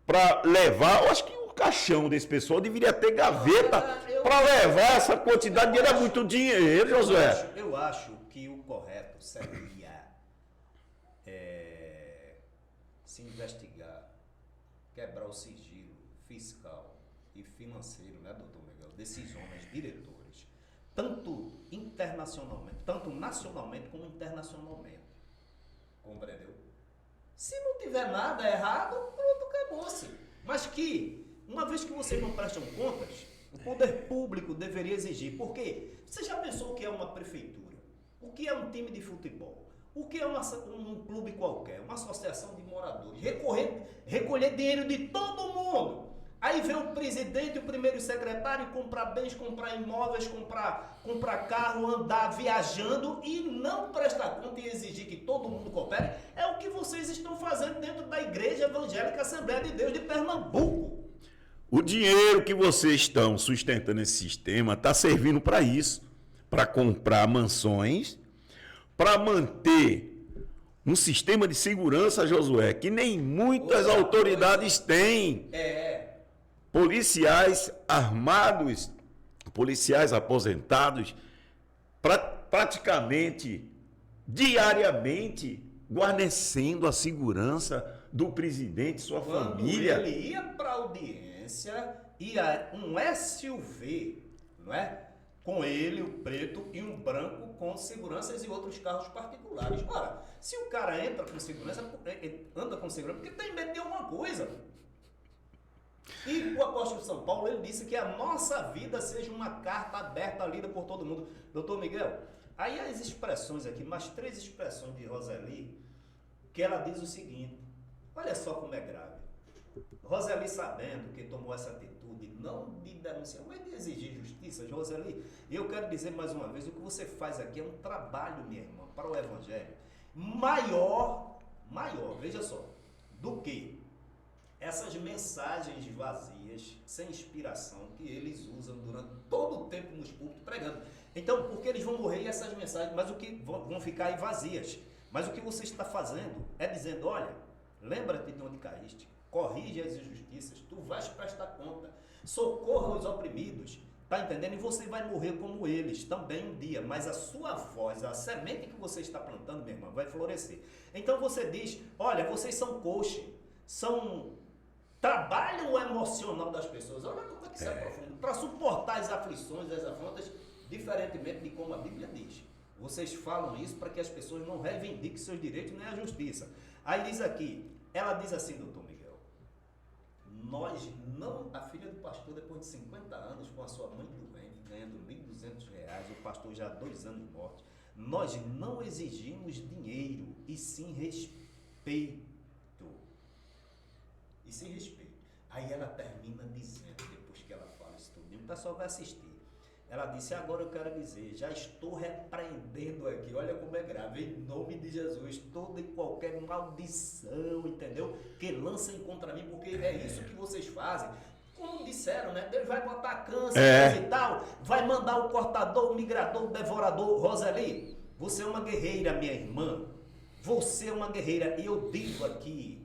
para levar? Eu acho que o caixão desse pessoal deveria ter gaveta para levar essa quantidade de dinheiro. É muito dinheiro, Josué. Eu acho que o correto seria se investigar, quebrar o sigilo fiscal e financeiro, né, doutor Miguel, desses homens diretores, tanto internacionalmente, tanto nacionalmente como internacionalmente. Compreendeu? Se não tiver nada errado, pronto, acabou-se. Mas que, uma vez que vocês não prestam contas, o poder público deveria exigir. Por quê? Você já pensou o que é uma prefeitura? O que é um time de futebol? O que é um clube qualquer? Uma associação de moradores? Recolher dinheiro de todo mundo. Aí vem o presidente, o primeiro secretário comprar bens, comprar imóveis, comprar carro, andar viajando e não prestar conta e exigir que todo mundo coopere. É o que vocês estão fazendo dentro da Igreja Evangélica Assembleia de Deus de Pernambuco. O dinheiro que vocês estão sustentando esse sistema está servindo para isso, para comprar mansões, para manter um sistema de segurança, Josué, que nem muitas autoridades têm. Policiais armados, policiais aposentados, praticamente diariamente guarnecendo a segurança do presidente e sua família. Ele ia para audiência, ia um SUV, não é? Com ele, o preto, e um branco com seguranças e outros carros particulares. Ora, se o cara entra com segurança, anda com segurança, porque tem medo de alguma coisa. E o apóstolo São Paulo, ele disse que a nossa vida seja uma carta aberta, lida por todo mundo. Doutor Miguel, aí as expressões aqui, mais 3 expressões de Roseli, que ela diz o seguinte, olha só como é grave. Roseli, sabendo que tomou essa atitude, não de denunciar, mas de exigir justiça, Roseli, eu quero dizer mais uma vez, o que você faz aqui é um trabalho, minha irmã, para o Evangelho, maior, veja só, do que essas mensagens vazias, sem inspiração, que eles usam durante todo o tempo nos púlpitos pregando. Então, porque eles vão morrer e essas mensagens, mas o que vão ficar aí vazias. Mas o que você está fazendo é dizendo, olha, lembra-te de onde caíste, corrige as injustiças, tu vais prestar conta, socorra os oprimidos, tá entendendo? E você vai morrer como eles também um dia, mas a sua voz, a semente que você está plantando, minha irmã, vai florescer. Então você diz, olha, vocês são coaching, trabalham o emocional das pessoas. Olha como é que isso é profundo. Para suportar as aflições, as afrontas, diferentemente de como a Bíblia diz. Vocês falam isso para que as pessoas não reivindiquem seus direitos nem a justiça. Aí diz aqui, ela diz assim, doutor Miguel, a filha do pastor, depois de 50 anos, com a sua mãe doente, ganhando R$1.200, o pastor já há 2 anos morto, nós não exigimos dinheiro, e sim respeito. E sem respeito. Aí ela termina dizendo, depois que ela fala isso tudo, o pessoal vai assistir. Ela disse, agora eu quero dizer, já estou repreendendo aqui, olha como é grave, em nome de Jesus, toda e qualquer maldição, entendeu? Que lancem contra mim, porque é isso que vocês fazem. Como disseram, né? Deus vai botar câncer e tal, vai mandar o cortador, o migrador, o devorador. Roseli, você é uma guerreira, minha irmã. Você é uma guerreira. E eu digo aqui,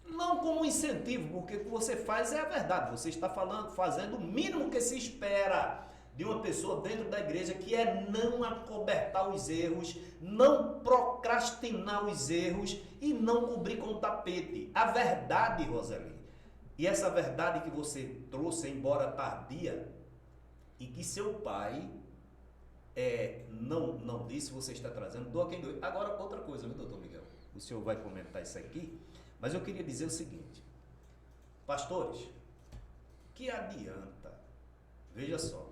não como incentivo, porque o que você faz é a verdade. Você está fazendo o mínimo que se espera de uma pessoa dentro da igreja, que é não acobertar os erros, não procrastinar os erros e não cobrir com o tapete. A verdade, Roseli, e essa verdade que você trouxe, embora tardia, e que seu pai não disse, você está trazendo, doa quem doa. Agora, outra coisa, viu, doutor Miguel? O senhor vai comentar isso aqui. Mas eu queria dizer o seguinte, pastores, que adianta, veja só,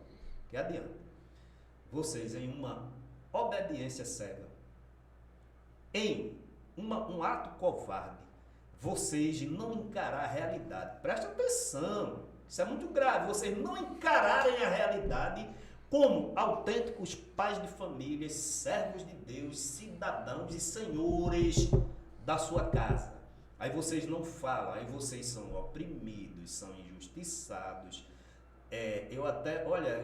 que adianta vocês em uma obediência cega, em um ato covarde, vocês não encarar a realidade. Presta atenção, Isso é muito grave, vocês não encararem a realidade como autênticos pais de família, servos de Deus, cidadãos e senhores da sua casa. Aí vocês não falam, aí vocês são oprimidos, são injustiçados. Eu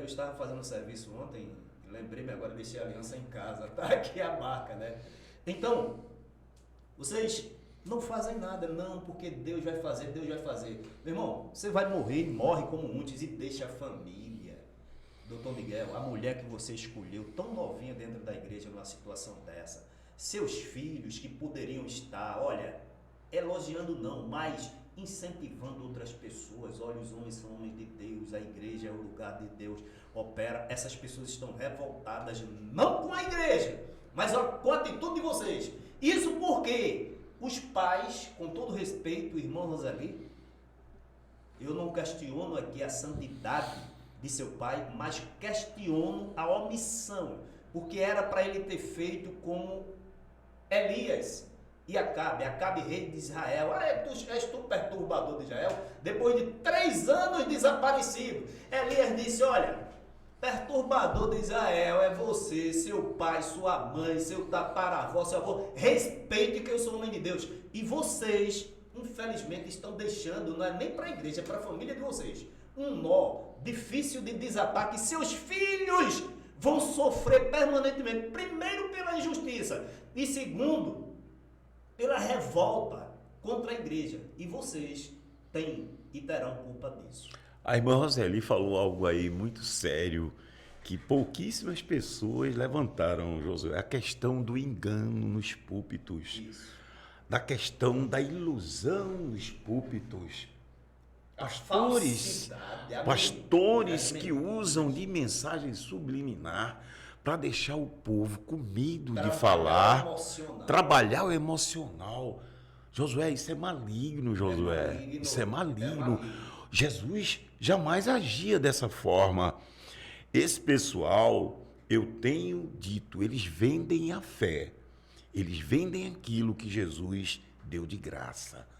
estava fazendo um serviço ontem, lembrei-me agora, deixei a aliança em casa, tá aqui a marca, né? Então, vocês não fazem nada, não, porque Deus vai fazer. Meu irmão, você vai morrer, morre como muitos e deixa a família. Doutor Miguel, a mulher que você escolheu, tão novinha dentro da igreja, numa situação dessa, seus filhos que poderiam estar, elogiando não, mas incentivando outras pessoas. Olha, os homens são homens de Deus, a igreja é o lugar de Deus, opera. Essas pessoas estão revoltadas, não com a igreja, mas com a atitude de vocês. Isso porque os pais, com todo respeito, irmão Roseli, eu não questiono aqui a santidade de seu pai, mas questiono a omissão, porque era para ele ter feito como Elias e Acabe, rei de Israel. És tu perturbador de Israel? Depois de 3 anos desaparecido, Elias disse, perturbador de Israel é você, seu pai, sua mãe, seu tataravó, seu avô. Respeite que eu sou homem de Deus. E vocês, infelizmente, estão deixando, não é nem para a igreja, é para a família de vocês, um nó difícil de desatar, que seus filhos vão sofrer permanentemente. Primeiro, pela injustiça. E segundo, pela revolta contra a igreja. E vocês têm e terão culpa disso. A irmã Roseli falou algo aí muito sério, que pouquíssimas pessoas levantaram, Josué, a questão do engano nos púlpitos. Isso. Da questão da ilusão nos púlpitos. Pastores que usam de mensagem subliminar para deixar o povo com medo de falar, trabalhar o emocional. Josué, isso é maligno, Josué. Isso é maligno. Jesus jamais agia dessa forma. Esse pessoal, eu tenho dito, eles vendem a fé. Eles vendem aquilo que Jesus deu de graça.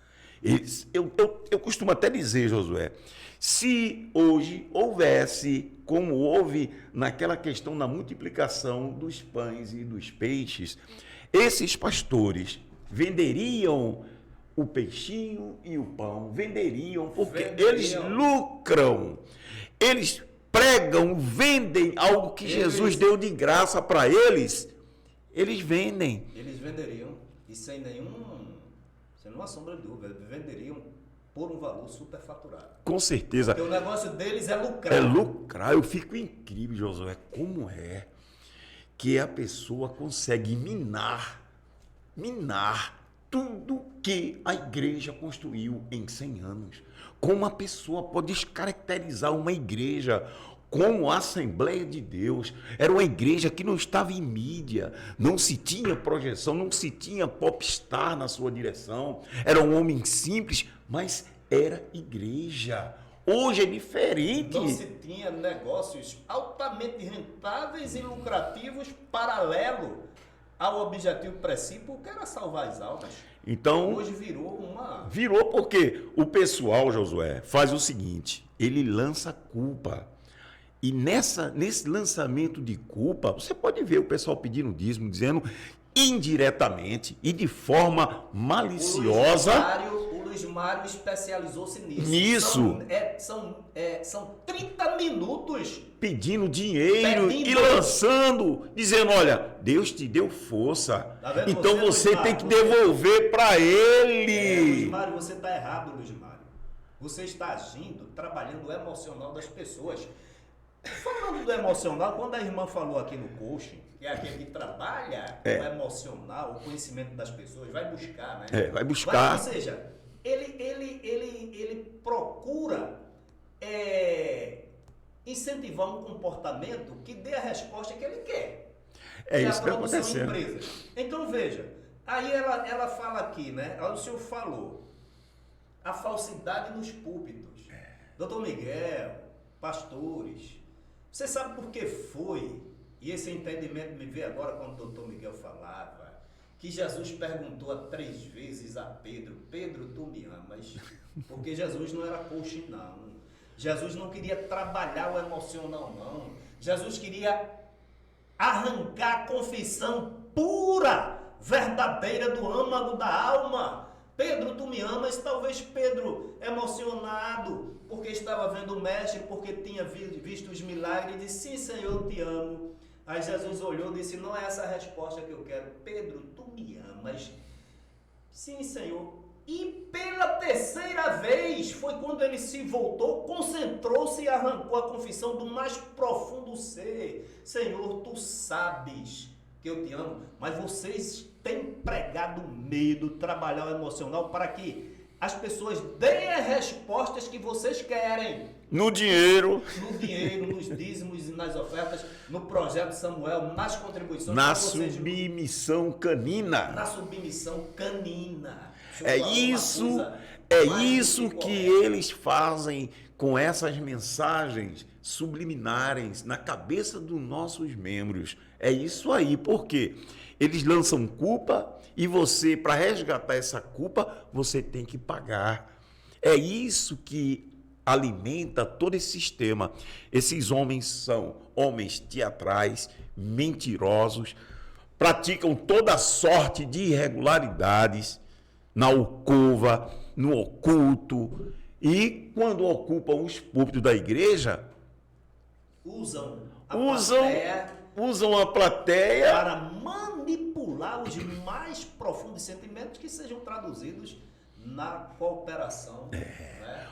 Eu costumo até dizer, Josué, se hoje houvesse, como houve naquela questão da multiplicação dos pães e dos peixes, esses pastores venderiam o peixinho e o pão, porque eles lucram, eles pregam, vendem algo que Jesus deu de graça para eles, eles vendem. Eles venderiam, e sem nenhuma sombra de dúvida, venderiam por um valor superfaturado. Com certeza. Porque o negócio deles é lucrar. É lucrar. Eu fico incrível, Josué, como é que a pessoa consegue minar tudo que a igreja construiu em 100 anos. Como a pessoa pode descaracterizar uma igreja como a Assembleia de Deus? Era uma igreja que não estava em mídia, não se tinha projeção, não se tinha popstar na sua direção. Era um homem simples, mas era igreja. Hoje é diferente. Não se tinha negócios altamente rentáveis e lucrativos paralelo ao objetivo princípio, que era salvar as almas. Então, hoje virou porque o pessoal, Josué, faz o seguinte, ele lança culpa. E nesse lançamento de culpa, você pode ver o pessoal pedindo dízimo, dizendo indiretamente e de forma maliciosa. O Luiz Mário especializou-se nisso. São 30 minutos pedindo dinheiro e lançando, dizendo, olha, Deus te deu força, tá, então você tem que devolver para ele. Luiz Mário, você está errado, Luiz Mário. Você está agindo, trabalhando o emocional das pessoas. Falando do emocional, quando a irmã falou aqui no coaching, que é aquele que trabalha o emocional, o conhecimento das pessoas, vai buscar, né? Vai buscar. Ou seja, ele procura incentivar um comportamento que dê a resposta que ele quer. É isso que está acontecendo. Então, veja, aí ela fala aqui, né? O senhor falou, a falsidade nos púlpitos. Doutor Miguel, pastores, você sabe por que foi, e esse entendimento me veio agora quando o doutor Miguel falava, que Jesus perguntou 3 vezes a Pedro, tu me amas? Porque Jesus não era coach, não. Jesus não queria trabalhar o emocional, não. Jesus queria arrancar a confissão pura, verdadeira do âmago da alma. Pedro, tu me amas? Talvez Pedro, emocionado, porque estava vendo o mestre, porque tinha visto os milagres, disse, sim, Senhor, eu te amo. Aí Jesus olhou e disse, não é essa a resposta que eu quero. Pedro, tu me amas? Sim, Senhor. E pela terceira vez foi quando ele se voltou, concentrou-se e arrancou a confissão do mais profundo ser. Senhor, tu sabes que eu te amo, mas vocês têm pregado medo, trabalhar o emocional para que as pessoas deem as respostas que vocês querem. No dinheiro. No dinheiro, nos dízimos e nas ofertas, no projeto Samuel, nas contribuições. Na submissão canina. Na submissão canina. É isso que eles fazem com essas mensagens subliminares na cabeça dos nossos membros. É isso aí, porque eles lançam culpa e você, para resgatar essa culpa, você tem que pagar. É isso que alimenta todo esse sistema. Esses homens são homens teatrais, mentirosos, praticam toda sorte de irregularidades na alcova, no oculto, e quando ocupam os púlpitos da igreja, usam a plateia para manipular os mais profundos sentimentos que sejam traduzidos na cooperação. Né?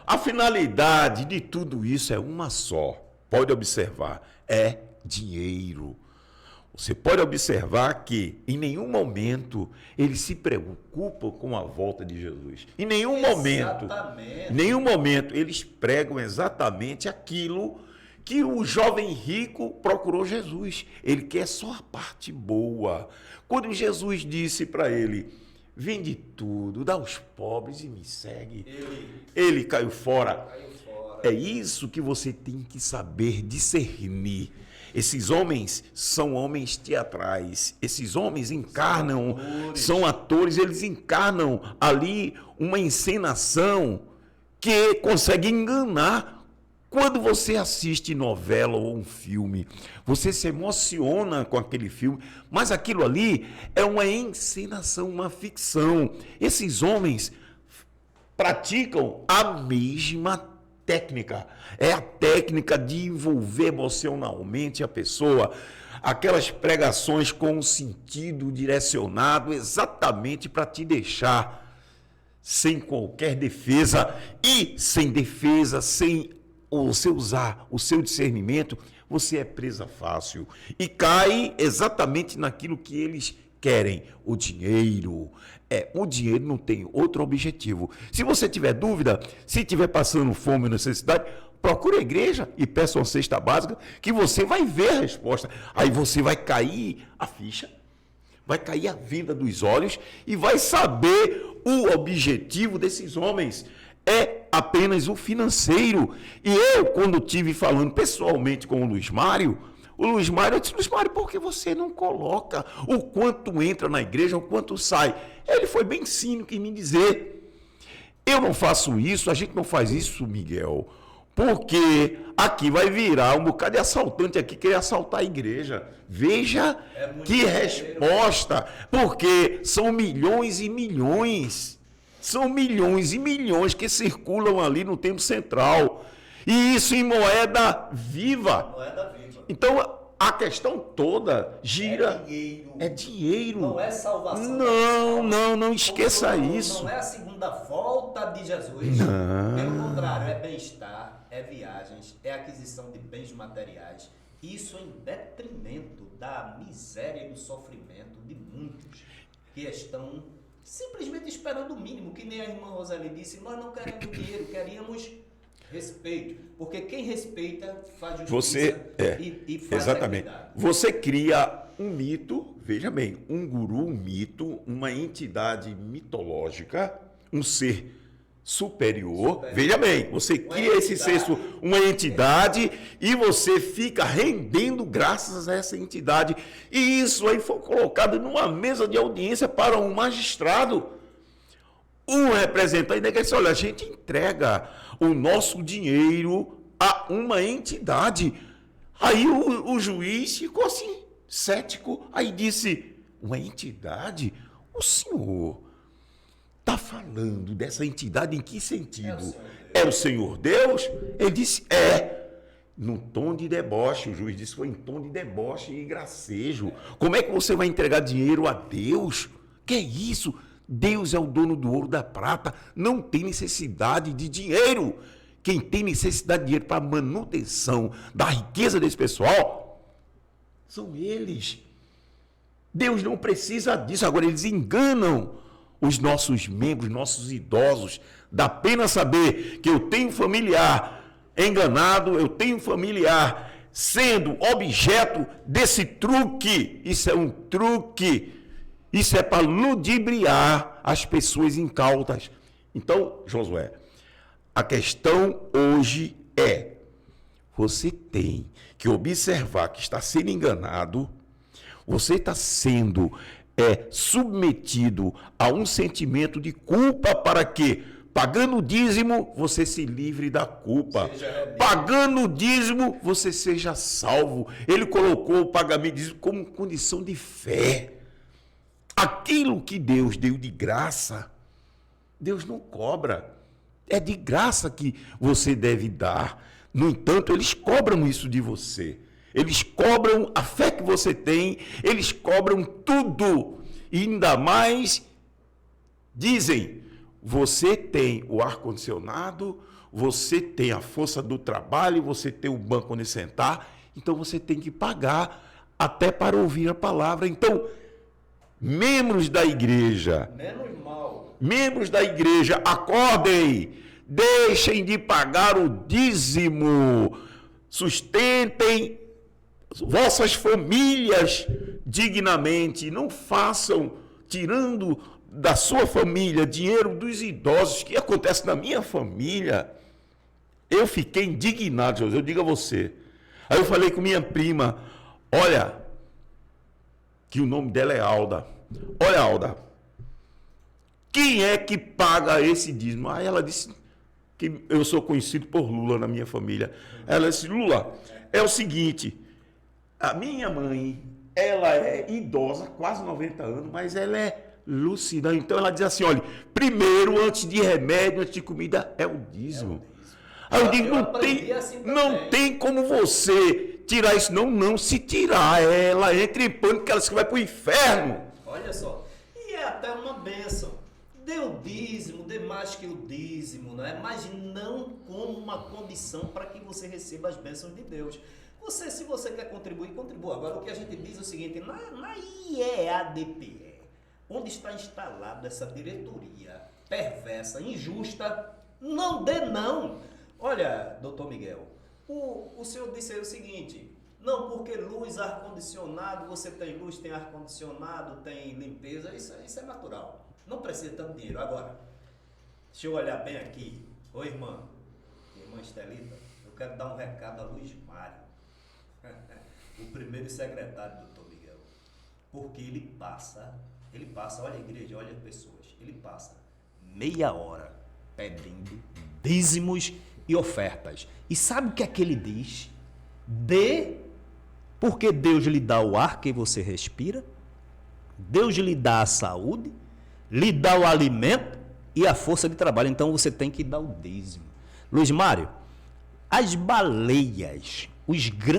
A finalidade de tudo isso é uma só. Pode observar, é dinheiro. Você pode observar que em nenhum momento eles se preocupam com a volta de Jesus. Em nenhum momento eles pregam exatamente aquilo que o jovem rico procurou Jesus. Ele quer só a parte boa. Quando Jesus disse para ele, vende tudo, dá aos pobres e me segue, ele caiu fora. É isso que você tem que saber discernir. Esses homens são homens teatrais. Esses homens encarnam, são atores, eles encarnam ali uma encenação que consegue enganar. Quando você assiste novela ou um filme, você se emociona com aquele filme, mas aquilo ali é uma encenação, uma ficção. Esses homens praticam a mesma técnica, é a técnica de envolver emocionalmente a pessoa, aquelas pregações com um sentido direcionado exatamente para te deixar sem qualquer defesa, e sem defesa, sem você usar o seu discernimento, você é presa fácil e cai exatamente naquilo que eles querem, o dinheiro. O dinheiro não tem outro objetivo. Se você tiver dúvida, se estiver passando fome ou necessidade, procure a igreja e peça uma cesta básica, que você vai ver a resposta. Aí você vai cair a ficha, vai cair a venda dos olhos e vai saber o objetivo desses homens. É apenas o financeiro. E eu, quando estive falando pessoalmente com o Luiz Mário, eu disse, Luiz Mário, por que você não coloca o quanto entra na igreja, o quanto sai? Ele foi bem cínico em me dizer, eu não faço isso, a gente não faz isso, Miguel, porque aqui vai virar um bocado de assaltante aqui querer assaltar a igreja. Veja que resposta, porque são milhões e milhões. São milhões e milhões que circulam ali no Templo Central. E isso em moeda viva. Então, a questão toda gira... É dinheiro. Não é salvação. Não esqueça isso. Não é a segunda volta de Jesus. Não. Pelo contrário, é bem-estar, é viagens, é aquisição de bens materiais. Isso em detrimento da miséria e do sofrimento de muitos que estão simplesmente esperando o mínimo, que nem a irmã Roseli disse, nós não queremos dinheiro, queríamos respeito, porque quem respeita faz justiça e faz exatamente. Equidade. Você cria um mito, veja bem, um guru, um mito, uma entidade mitológica, um ser superior. Veja bem, você cria esse ser, uma entidade, e você fica rendendo graças a essa entidade. E isso aí foi colocado numa mesa de audiência para um magistrado. Um representante da igreja disse, olha, a gente entrega o nosso dinheiro a uma entidade. Aí o juiz ficou assim, cético, aí disse, uma entidade? O senhor está falando dessa entidade em que sentido? É o Senhor Deus? Ele disse, num tom de deboche. O juiz disse, foi em tom de deboche e gracejo. Como é que você vai entregar dinheiro a Deus? Que é isso? Deus é o dono do ouro e da prata, não tem necessidade de dinheiro. Quem tem necessidade de dinheiro para a manutenção da riqueza desse pessoal são eles. Deus não precisa disso. Agora, eles enganam os nossos membros, nossos idosos. Dá pena saber que eu tenho familiar enganado, eu tenho familiar sendo objeto desse truque. Isso é um truque. Isso é para ludibriar as pessoas incautas. Então, Josué, a questão hoje é, você tem que observar que está sendo enganado, você está sendo submetido a um sentimento de culpa para que, pagando o dízimo, você se livre da culpa. Pagando o dízimo, você seja salvo. Ele colocou o pagamento de dízimo como condição de fé. Aquilo que Deus deu de graça, Deus não cobra. É de graça que você deve dar. No entanto, eles cobram isso de você. Eles cobram a fé que você tem, eles cobram tudo. E ainda mais, dizem, você tem o ar-condicionado, você tem a força do trabalho, você tem o banco onde sentar, então você tem que pagar até para ouvir a palavra. Então, membros da igreja, membros da igreja, acordem, deixem de pagar o dízimo, sustentem vossas famílias dignamente, não façam, tirando da sua família dinheiro dos idosos, que acontece na minha família. Eu fiquei indignado, José, eu digo a você. Aí eu falei com minha prima, olha, que o nome dela é Alda. Olha, Alda, quem é que paga esse dízimo? Aí ela disse que eu sou conhecido por Lula na minha família. Ela disse, Lula, é o seguinte, a minha mãe, ela é idosa, quase 90 anos, mas ela é lúcida. Então ela diz assim, olha, primeiro, antes de remédio, antes de comida, é o dízimo. Aí eu digo, não tem como você tirar isso. Não, se tirar, ela entra em pânico, que ela vai para o inferno. Olha só, e é até uma bênção. Dê o dízimo, dê mais que o dízimo, né? Mas não como uma condição para que você receba as bênçãos de Deus. Você, se você quer contribuir, contribua. Agora, o que a gente diz é o seguinte, na IEADPE, onde está instalada essa diretoria perversa, injusta, não dê não. Olha, doutor Miguel, o senhor disse aí o seguinte, não, porque luz, ar-condicionado, você tem luz, tem ar-condicionado, tem limpeza, isso é natural. Não precisa tanto dinheiro. Agora, deixa eu olhar bem aqui. Ô irmã Estelita, eu quero dar um recado a Luiz Mário, o primeiro secretário do doutor Miguel, porque ele passa, olha a igreja, olha as pessoas, ele passa meia hora pedindo dízimos e ofertas. E sabe o que é que ele diz? Porque Deus lhe dá o ar que você respira, Deus lhe dá a saúde, lhe dá o alimento e a força de trabalho. Então você tem que dar o dízimo. Luiz Mário, as baleias,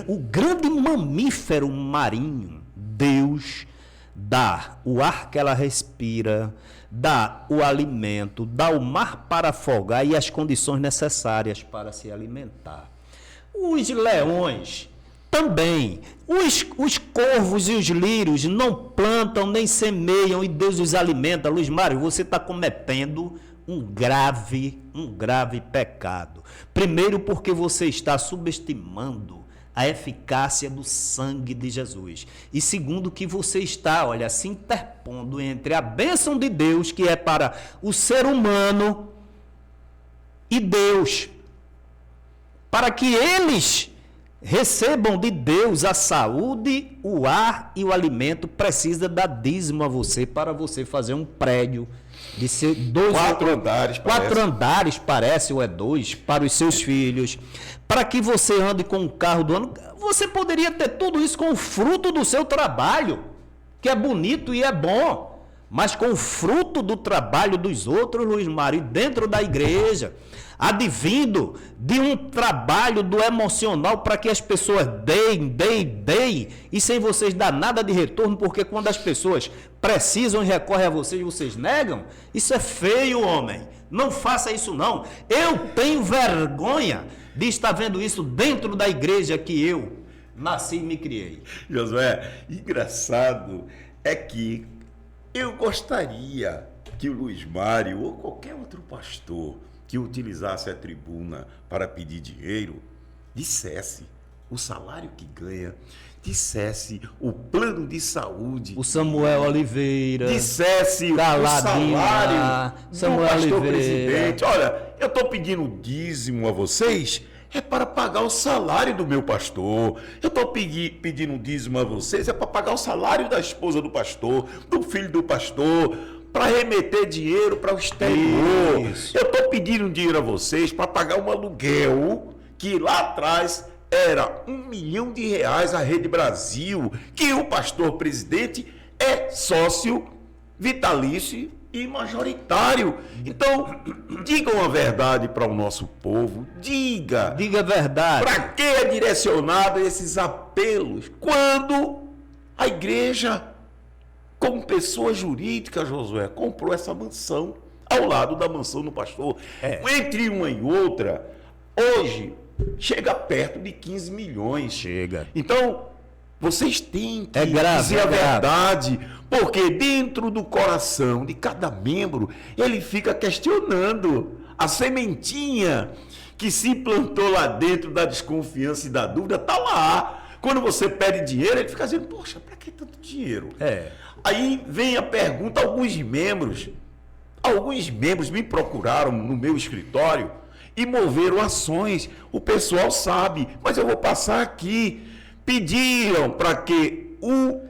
o grande mamífero marinho, Deus dá o ar que ela respira, dá o alimento, dá o mar para afogar e as condições necessárias para se alimentar. Os leões também, os corvos e os lírios não plantam nem semeiam e Deus os alimenta. Luiz Mário, você está cometendo um grave pecado. Primeiro, porque você está subestimando a eficácia do sangue de Jesus. E segundo, que você está, olha, se interpondo entre a bênção de Deus, que é para o ser humano, e Deus, para que eles recebam de Deus a saúde, o ar e o alimento. Precisa dar dízimo a você para você fazer um prédio de ser 4 andares, quatro andares, parece, ou é 2, para os seus filhos, para que você ande com um carro do ano. Você poderia ter tudo isso com o fruto do seu trabalho, que é bonito e é bom, mas com o fruto do trabalho dos outros, Luiz Mário, dentro da igreja, advindo de um trabalho do emocional para que as pessoas deem, e sem vocês dar nada de retorno, porque quando as pessoas precisam e recorrem a vocês, vocês negam. Isso é feio, homem. Não faça isso, não. Eu tenho vergonha de estar vendo isso dentro da igreja que eu nasci e me criei. Josué, engraçado é que eu gostaria que o Luiz Mário ou qualquer outro pastor que utilizasse a tribuna para pedir dinheiro, dissesse o salário que ganha, dissesse o plano de saúde. O Samuel Oliveira. Dissesse o salário do pastor presidente. Olha, eu estou pedindo dízimo a vocês, é para pagar o salário do meu pastor. Eu estou pedindo dízimo a vocês, é para pagar o salário da esposa do pastor, do filho do pastor, para remeter dinheiro para o exterior. Isso. Eu estou pedindo dinheiro a vocês para pagar um aluguel que lá atrás era R$1 milhão a Rede Brasil, que o pastor presidente é sócio vitalício e majoritário. Então, digam a verdade para o nosso povo. Diga a verdade. Para que é direcionado esses apelos quando a igreja, como pessoa jurídica, Josué, comprou essa mansão ao lado da mansão do pastor? Entre uma e outra, hoje chega perto de 15 milhões. Chega. Então, vocês têm que dizer a verdade, porque dentro do coração de cada membro, ele fica questionando. A sementinha que se plantou lá dentro da desconfiança e da dúvida está lá. Quando você pede dinheiro, ele fica dizendo, poxa, para que tanto dinheiro? Aí vem a pergunta, alguns membros me procuraram no meu escritório e moveram ações. O pessoal sabe, mas eu vou passar aqui. Pediram para que o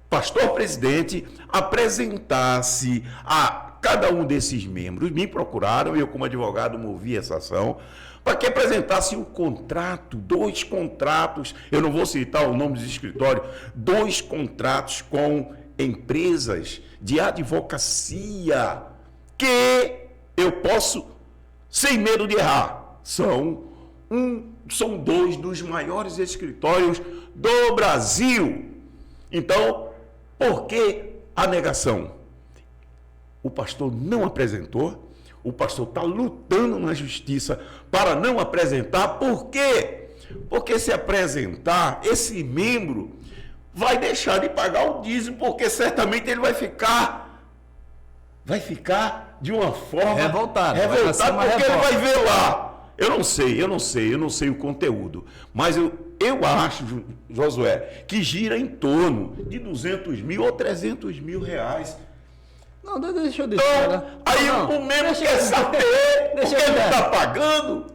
pastor presidente apresentasse a cada um desses membros. Me procuraram, eu como advogado movi essa ação, para que apresentasse um contrato, 2 contratos, eu não vou citar o nome dos escritórios, 2 contratos com empresas de advocacia, que eu posso, sem medo de errar, são 2 dos maiores escritórios do Brasil. Então, por que a negação? O pastor não apresentou, o pastor está lutando na justiça para não apresentar. Por quê? Porque se apresentar, esse membro vai deixar de pagar o dízimo, porque certamente ele vai ficar de uma forma revoltado, porque ele vai ver lá. Eu não sei o conteúdo, mas eu acho, Josué, que gira em torno de 200 mil ou 300 mil reais. Não, deixa eu dizer. Então, aí o membro quer saber porque ele está pagando,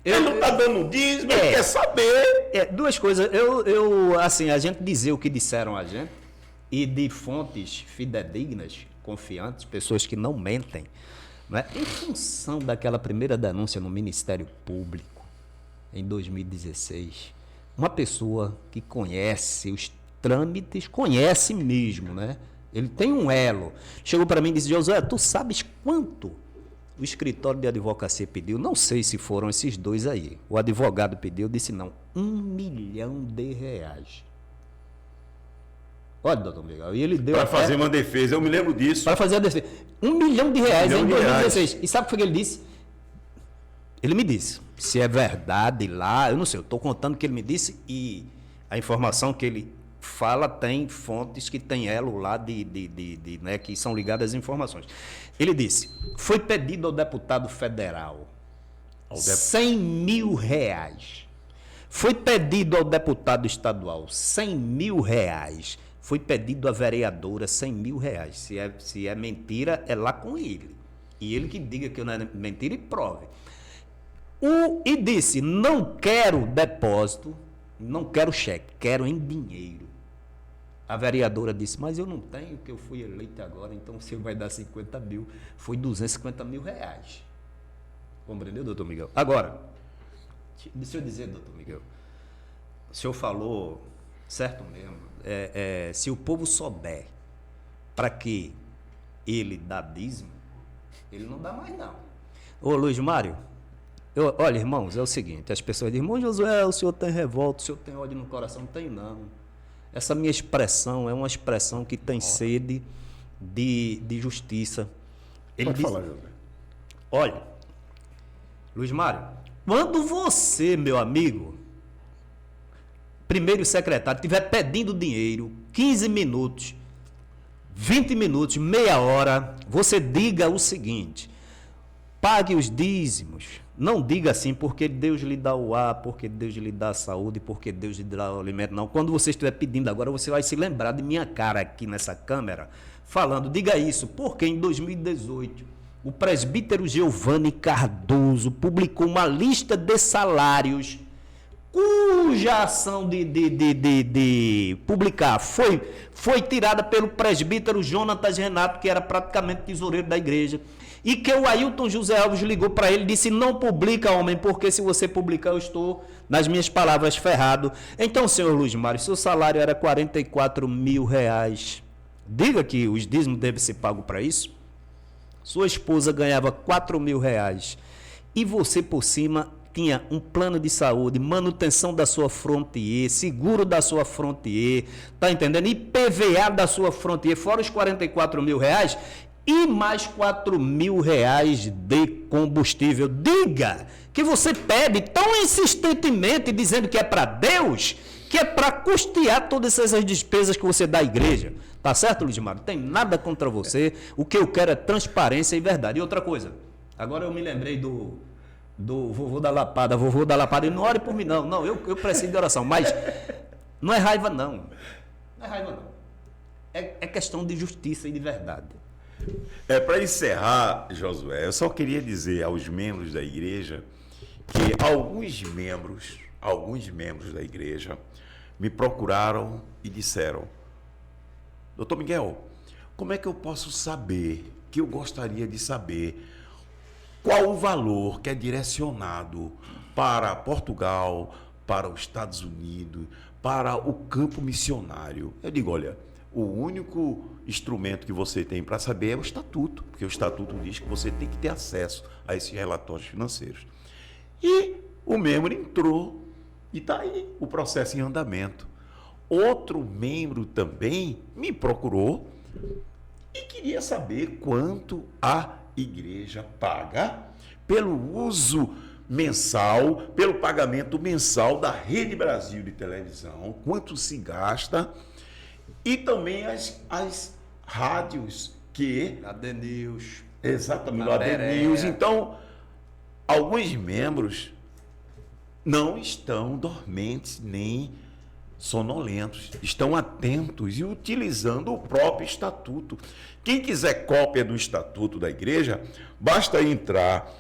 ele não está dando dízimo, ele quer saber. 2 coisas. Assim, a gente dizer o que disseram a gente, e de fontes fidedignas, confiantes, pessoas que não mentem, né? Em função daquela primeira denúncia no Ministério Público, em 2016, uma pessoa que conhece os trâmites, conhece mesmo, né? Ele tem um elo. Chegou para mim e disse, Josué, tu sabes quanto o escritório de advocacia pediu? Não sei se foram esses 2 aí. O advogado pediu, disse não, R$1 milhão. Olha, doutor Miguel, e ele deu... Para fazer uma defesa, eu me lembro disso. Para fazer a defesa. R$1 milhão em 2016. E sabe o que ele disse? Ele me disse, se é verdade lá, eu não sei, eu estou contando o que ele me disse e a informação que ele fala tem fontes que tem elo lá né, que são ligadas às informações. Ele disse, foi pedido ao deputado federal R$100 mil. Foi pedido ao deputado estadual R$100 mil. Foi pedido à vereadora R$100 mil. Se é mentira, é lá com ele. E ele que diga que não é mentira e prove. E disse, não quero depósito, não quero cheque, quero em dinheiro. A vereadora disse, mas eu não tenho, que eu fui eleita agora, então o senhor vai dar 50 mil. Foi 250 mil reais. Compreendeu, doutor Miguel? Agora, deixa eu dizer, doutor Miguel, o senhor falou, certo mesmo, se o povo souber para que ele dá dízimo, ele não dá mais não. Ô Luiz Mário, olha irmãos, é o seguinte, as pessoas dizem, irmão Josué, o senhor tem revolta, o senhor tem ódio no coração, não tem não. Essa minha expressão é uma expressão que tem sede de justiça. Ele Pode falar, José. Olha, Luiz Mário, quando você, meu amigo, primeiro secretário, estiver pedindo dinheiro, 15 minutos, 20 minutos, meia hora, você diga o seguinte, pague os dízimos. Não diga assim, porque Deus lhe dá o ar, porque Deus lhe dá a saúde, porque Deus lhe dá o alimento. Não, quando você estiver pedindo agora, você vai se lembrar de minha cara aqui nessa câmera, falando, diga isso, porque em 2018, o presbítero Giovanni Cardoso publicou uma lista de salários, cuja ação de publicar foi tirada pelo presbítero Jonatas Renato, que era praticamente tesoureiro da igreja, e que o Ailton José Alves ligou para ele e disse, não publica, homem, porque se você publicar eu estou, nas minhas palavras, ferrado. Então, senhor Luiz Mário, seu salário era 44 mil reais. Diga que os dízimos devem ser pagos para isso. Sua esposa ganhava 4 mil reais. E você, por cima, tinha um plano de saúde, manutenção da sua frontier, seguro da sua frontier, tá entendendo? IPVA da sua frontier, fora os 44 mil reais, e mais 4 mil reais de combustível. Diga que você pede tão insistentemente, dizendo que é para Deus, que é para custear todas essas despesas que você dá à igreja. Tá certo, Luiz Mário? Não tem nada contra você. O que eu quero é transparência e verdade. E outra coisa, agora eu me lembrei do vovô da Lapada. Vovô da Lapada, e não ore por mim, não. Não, eu preciso de oração, mas não é raiva, não. Não é raiva, não. É questão de justiça e de verdade. Para encerrar, Josué, eu só queria dizer aos membros da igreja que alguns membros da igreja me procuraram e disseram, doutor Miguel, como é que eu posso saber, que eu gostaria de saber, qual o valor que é direcionado para Portugal, para os Estados Unidos, para o campo missionário? Eu digo, olha, o único instrumento que você tem para saber é o estatuto, porque o estatuto diz que você tem que ter acesso a esses relatórios financeiros. E o membro entrou e está aí o processo em andamento. Outro membro também me procurou e queria saber quanto a igreja paga pelo uso mensal, pelo pagamento mensal da Rede Brasil de televisão, quanto se gasta. E também as rádios que... AD News. Exatamente, o AD News. Então, alguns membros não estão dormentes nem sonolentos, estão atentos e utilizando o próprio estatuto. Quem quiser cópia do estatuto da igreja, basta entrar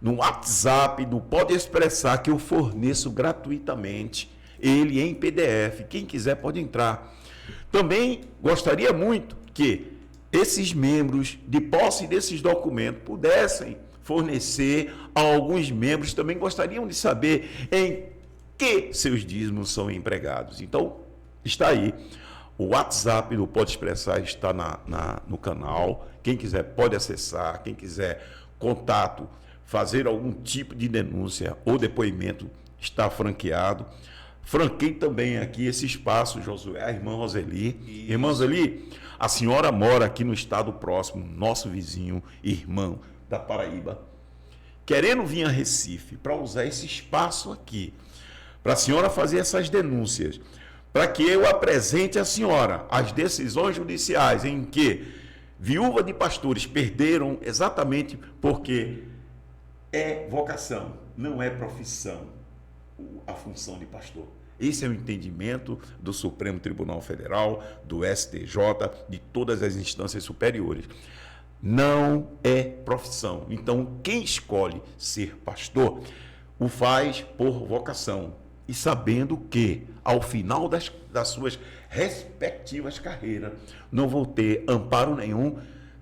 no WhatsApp do Pode Expressar, que eu forneço gratuitamente ele em PDF. Quem quiser pode entrar. Também gostaria muito que esses membros, de posse desses documentos, pudessem fornecer a alguns membros. Também gostariam de saber em que seus dízimos são empregados. Então, está aí. O WhatsApp do Pode Expressar está no canal. Quem quiser pode acessar. Quem quiser contato, fazer algum tipo de denúncia ou depoimento, está franqueado. Franquei também aqui esse espaço, Josué, a irmã Roseli. Isso. Irmã Roseli, a senhora mora aqui no estado próximo, nosso vizinho, irmão da Paraíba, querendo vir a Recife para usar esse espaço aqui, para a senhora fazer essas denúncias, para que eu apresente à senhora as decisões judiciais em que viúva de pastores perderam exatamente porque é vocação, não é profissão a função de pastor. Esse é o entendimento do Supremo Tribunal Federal, do STJ, de todas as instâncias superiores. Não é profissão. Então, quem escolhe ser pastor, o faz por vocação e sabendo que, ao final das suas respectivas carreiras, não vão ter amparo nenhum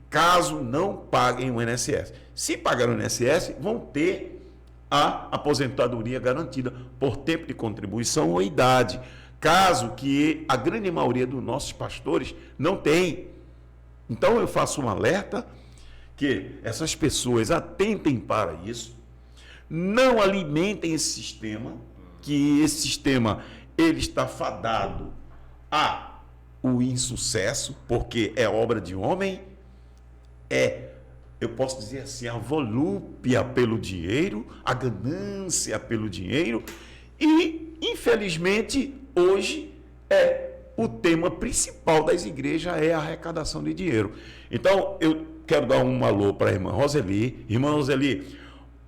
caso não paguem o INSS. Se pagarem o INSS, vão ter a aposentadoria garantida por tempo de contribuição ou idade, caso que a grande maioria dos nossos pastores não tem. Então eu faço um alerta que essas pessoas atentem para isso, não alimentem esse sistema, que esse sistema ele está fadado a o insucesso, porque é obra de homem, eu posso dizer assim, a volúpia pelo dinheiro, a ganância pelo dinheiro, e, infelizmente, hoje o tema principal das igrejas é a arrecadação de dinheiro. Então, eu quero dar um alô para a irmã Roseli. Irmã Roseli,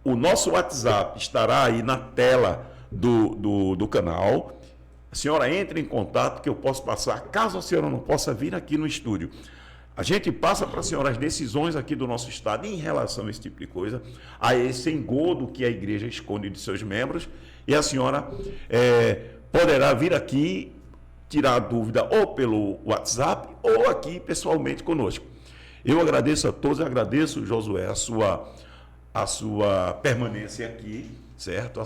o nosso WhatsApp estará aí na tela do canal. A senhora entre em contato que eu posso passar, caso a senhora não possa vir aqui no estúdio. A gente passa para a senhora as decisões aqui do nosso estado em relação a esse tipo de coisa, a esse engodo que a igreja esconde de seus membros, e a senhora poderá vir aqui tirar a dúvida ou pelo WhatsApp ou aqui pessoalmente conosco. Eu agradeço a todos, agradeço, Josué, a sua permanência aqui, certo? A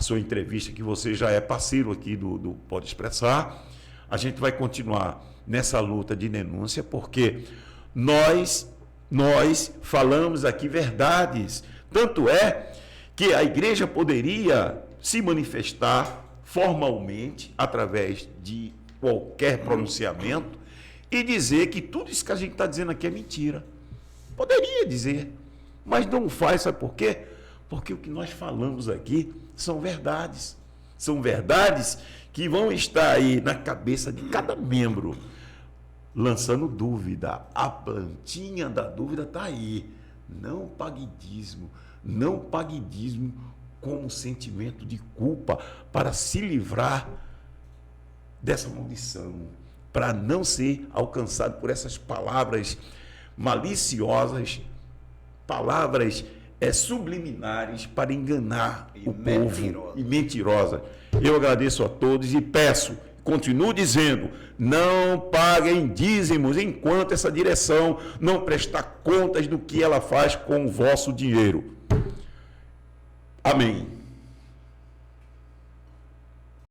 sua entrevista, que você já é parceiro aqui do Pode Expressar. A gente vai continuar nessa luta de denúncia, porque nós falamos aqui verdades. Tanto é que a igreja poderia se manifestar formalmente, através de qualquer pronunciamento, e dizer que tudo isso que a gente está dizendo aqui é mentira. Poderia dizer, mas não faz, sabe por quê? Porque o que nós falamos aqui são verdades. São verdades que vão estar aí na cabeça de cada membro, lançando dúvida. A plantinha da dúvida está aí. Não pague dízimo. Não pague dízimo com um sentimento de culpa, para se livrar dessa maldição, para não ser alcançado por essas palavras maliciosas, palavras subliminares para enganar o povo, e mentirosas. Eu agradeço a todos e peço, continuo dizendo, não paguem dízimos enquanto essa direção não prestar contas do que ela faz com o vosso dinheiro. Amém.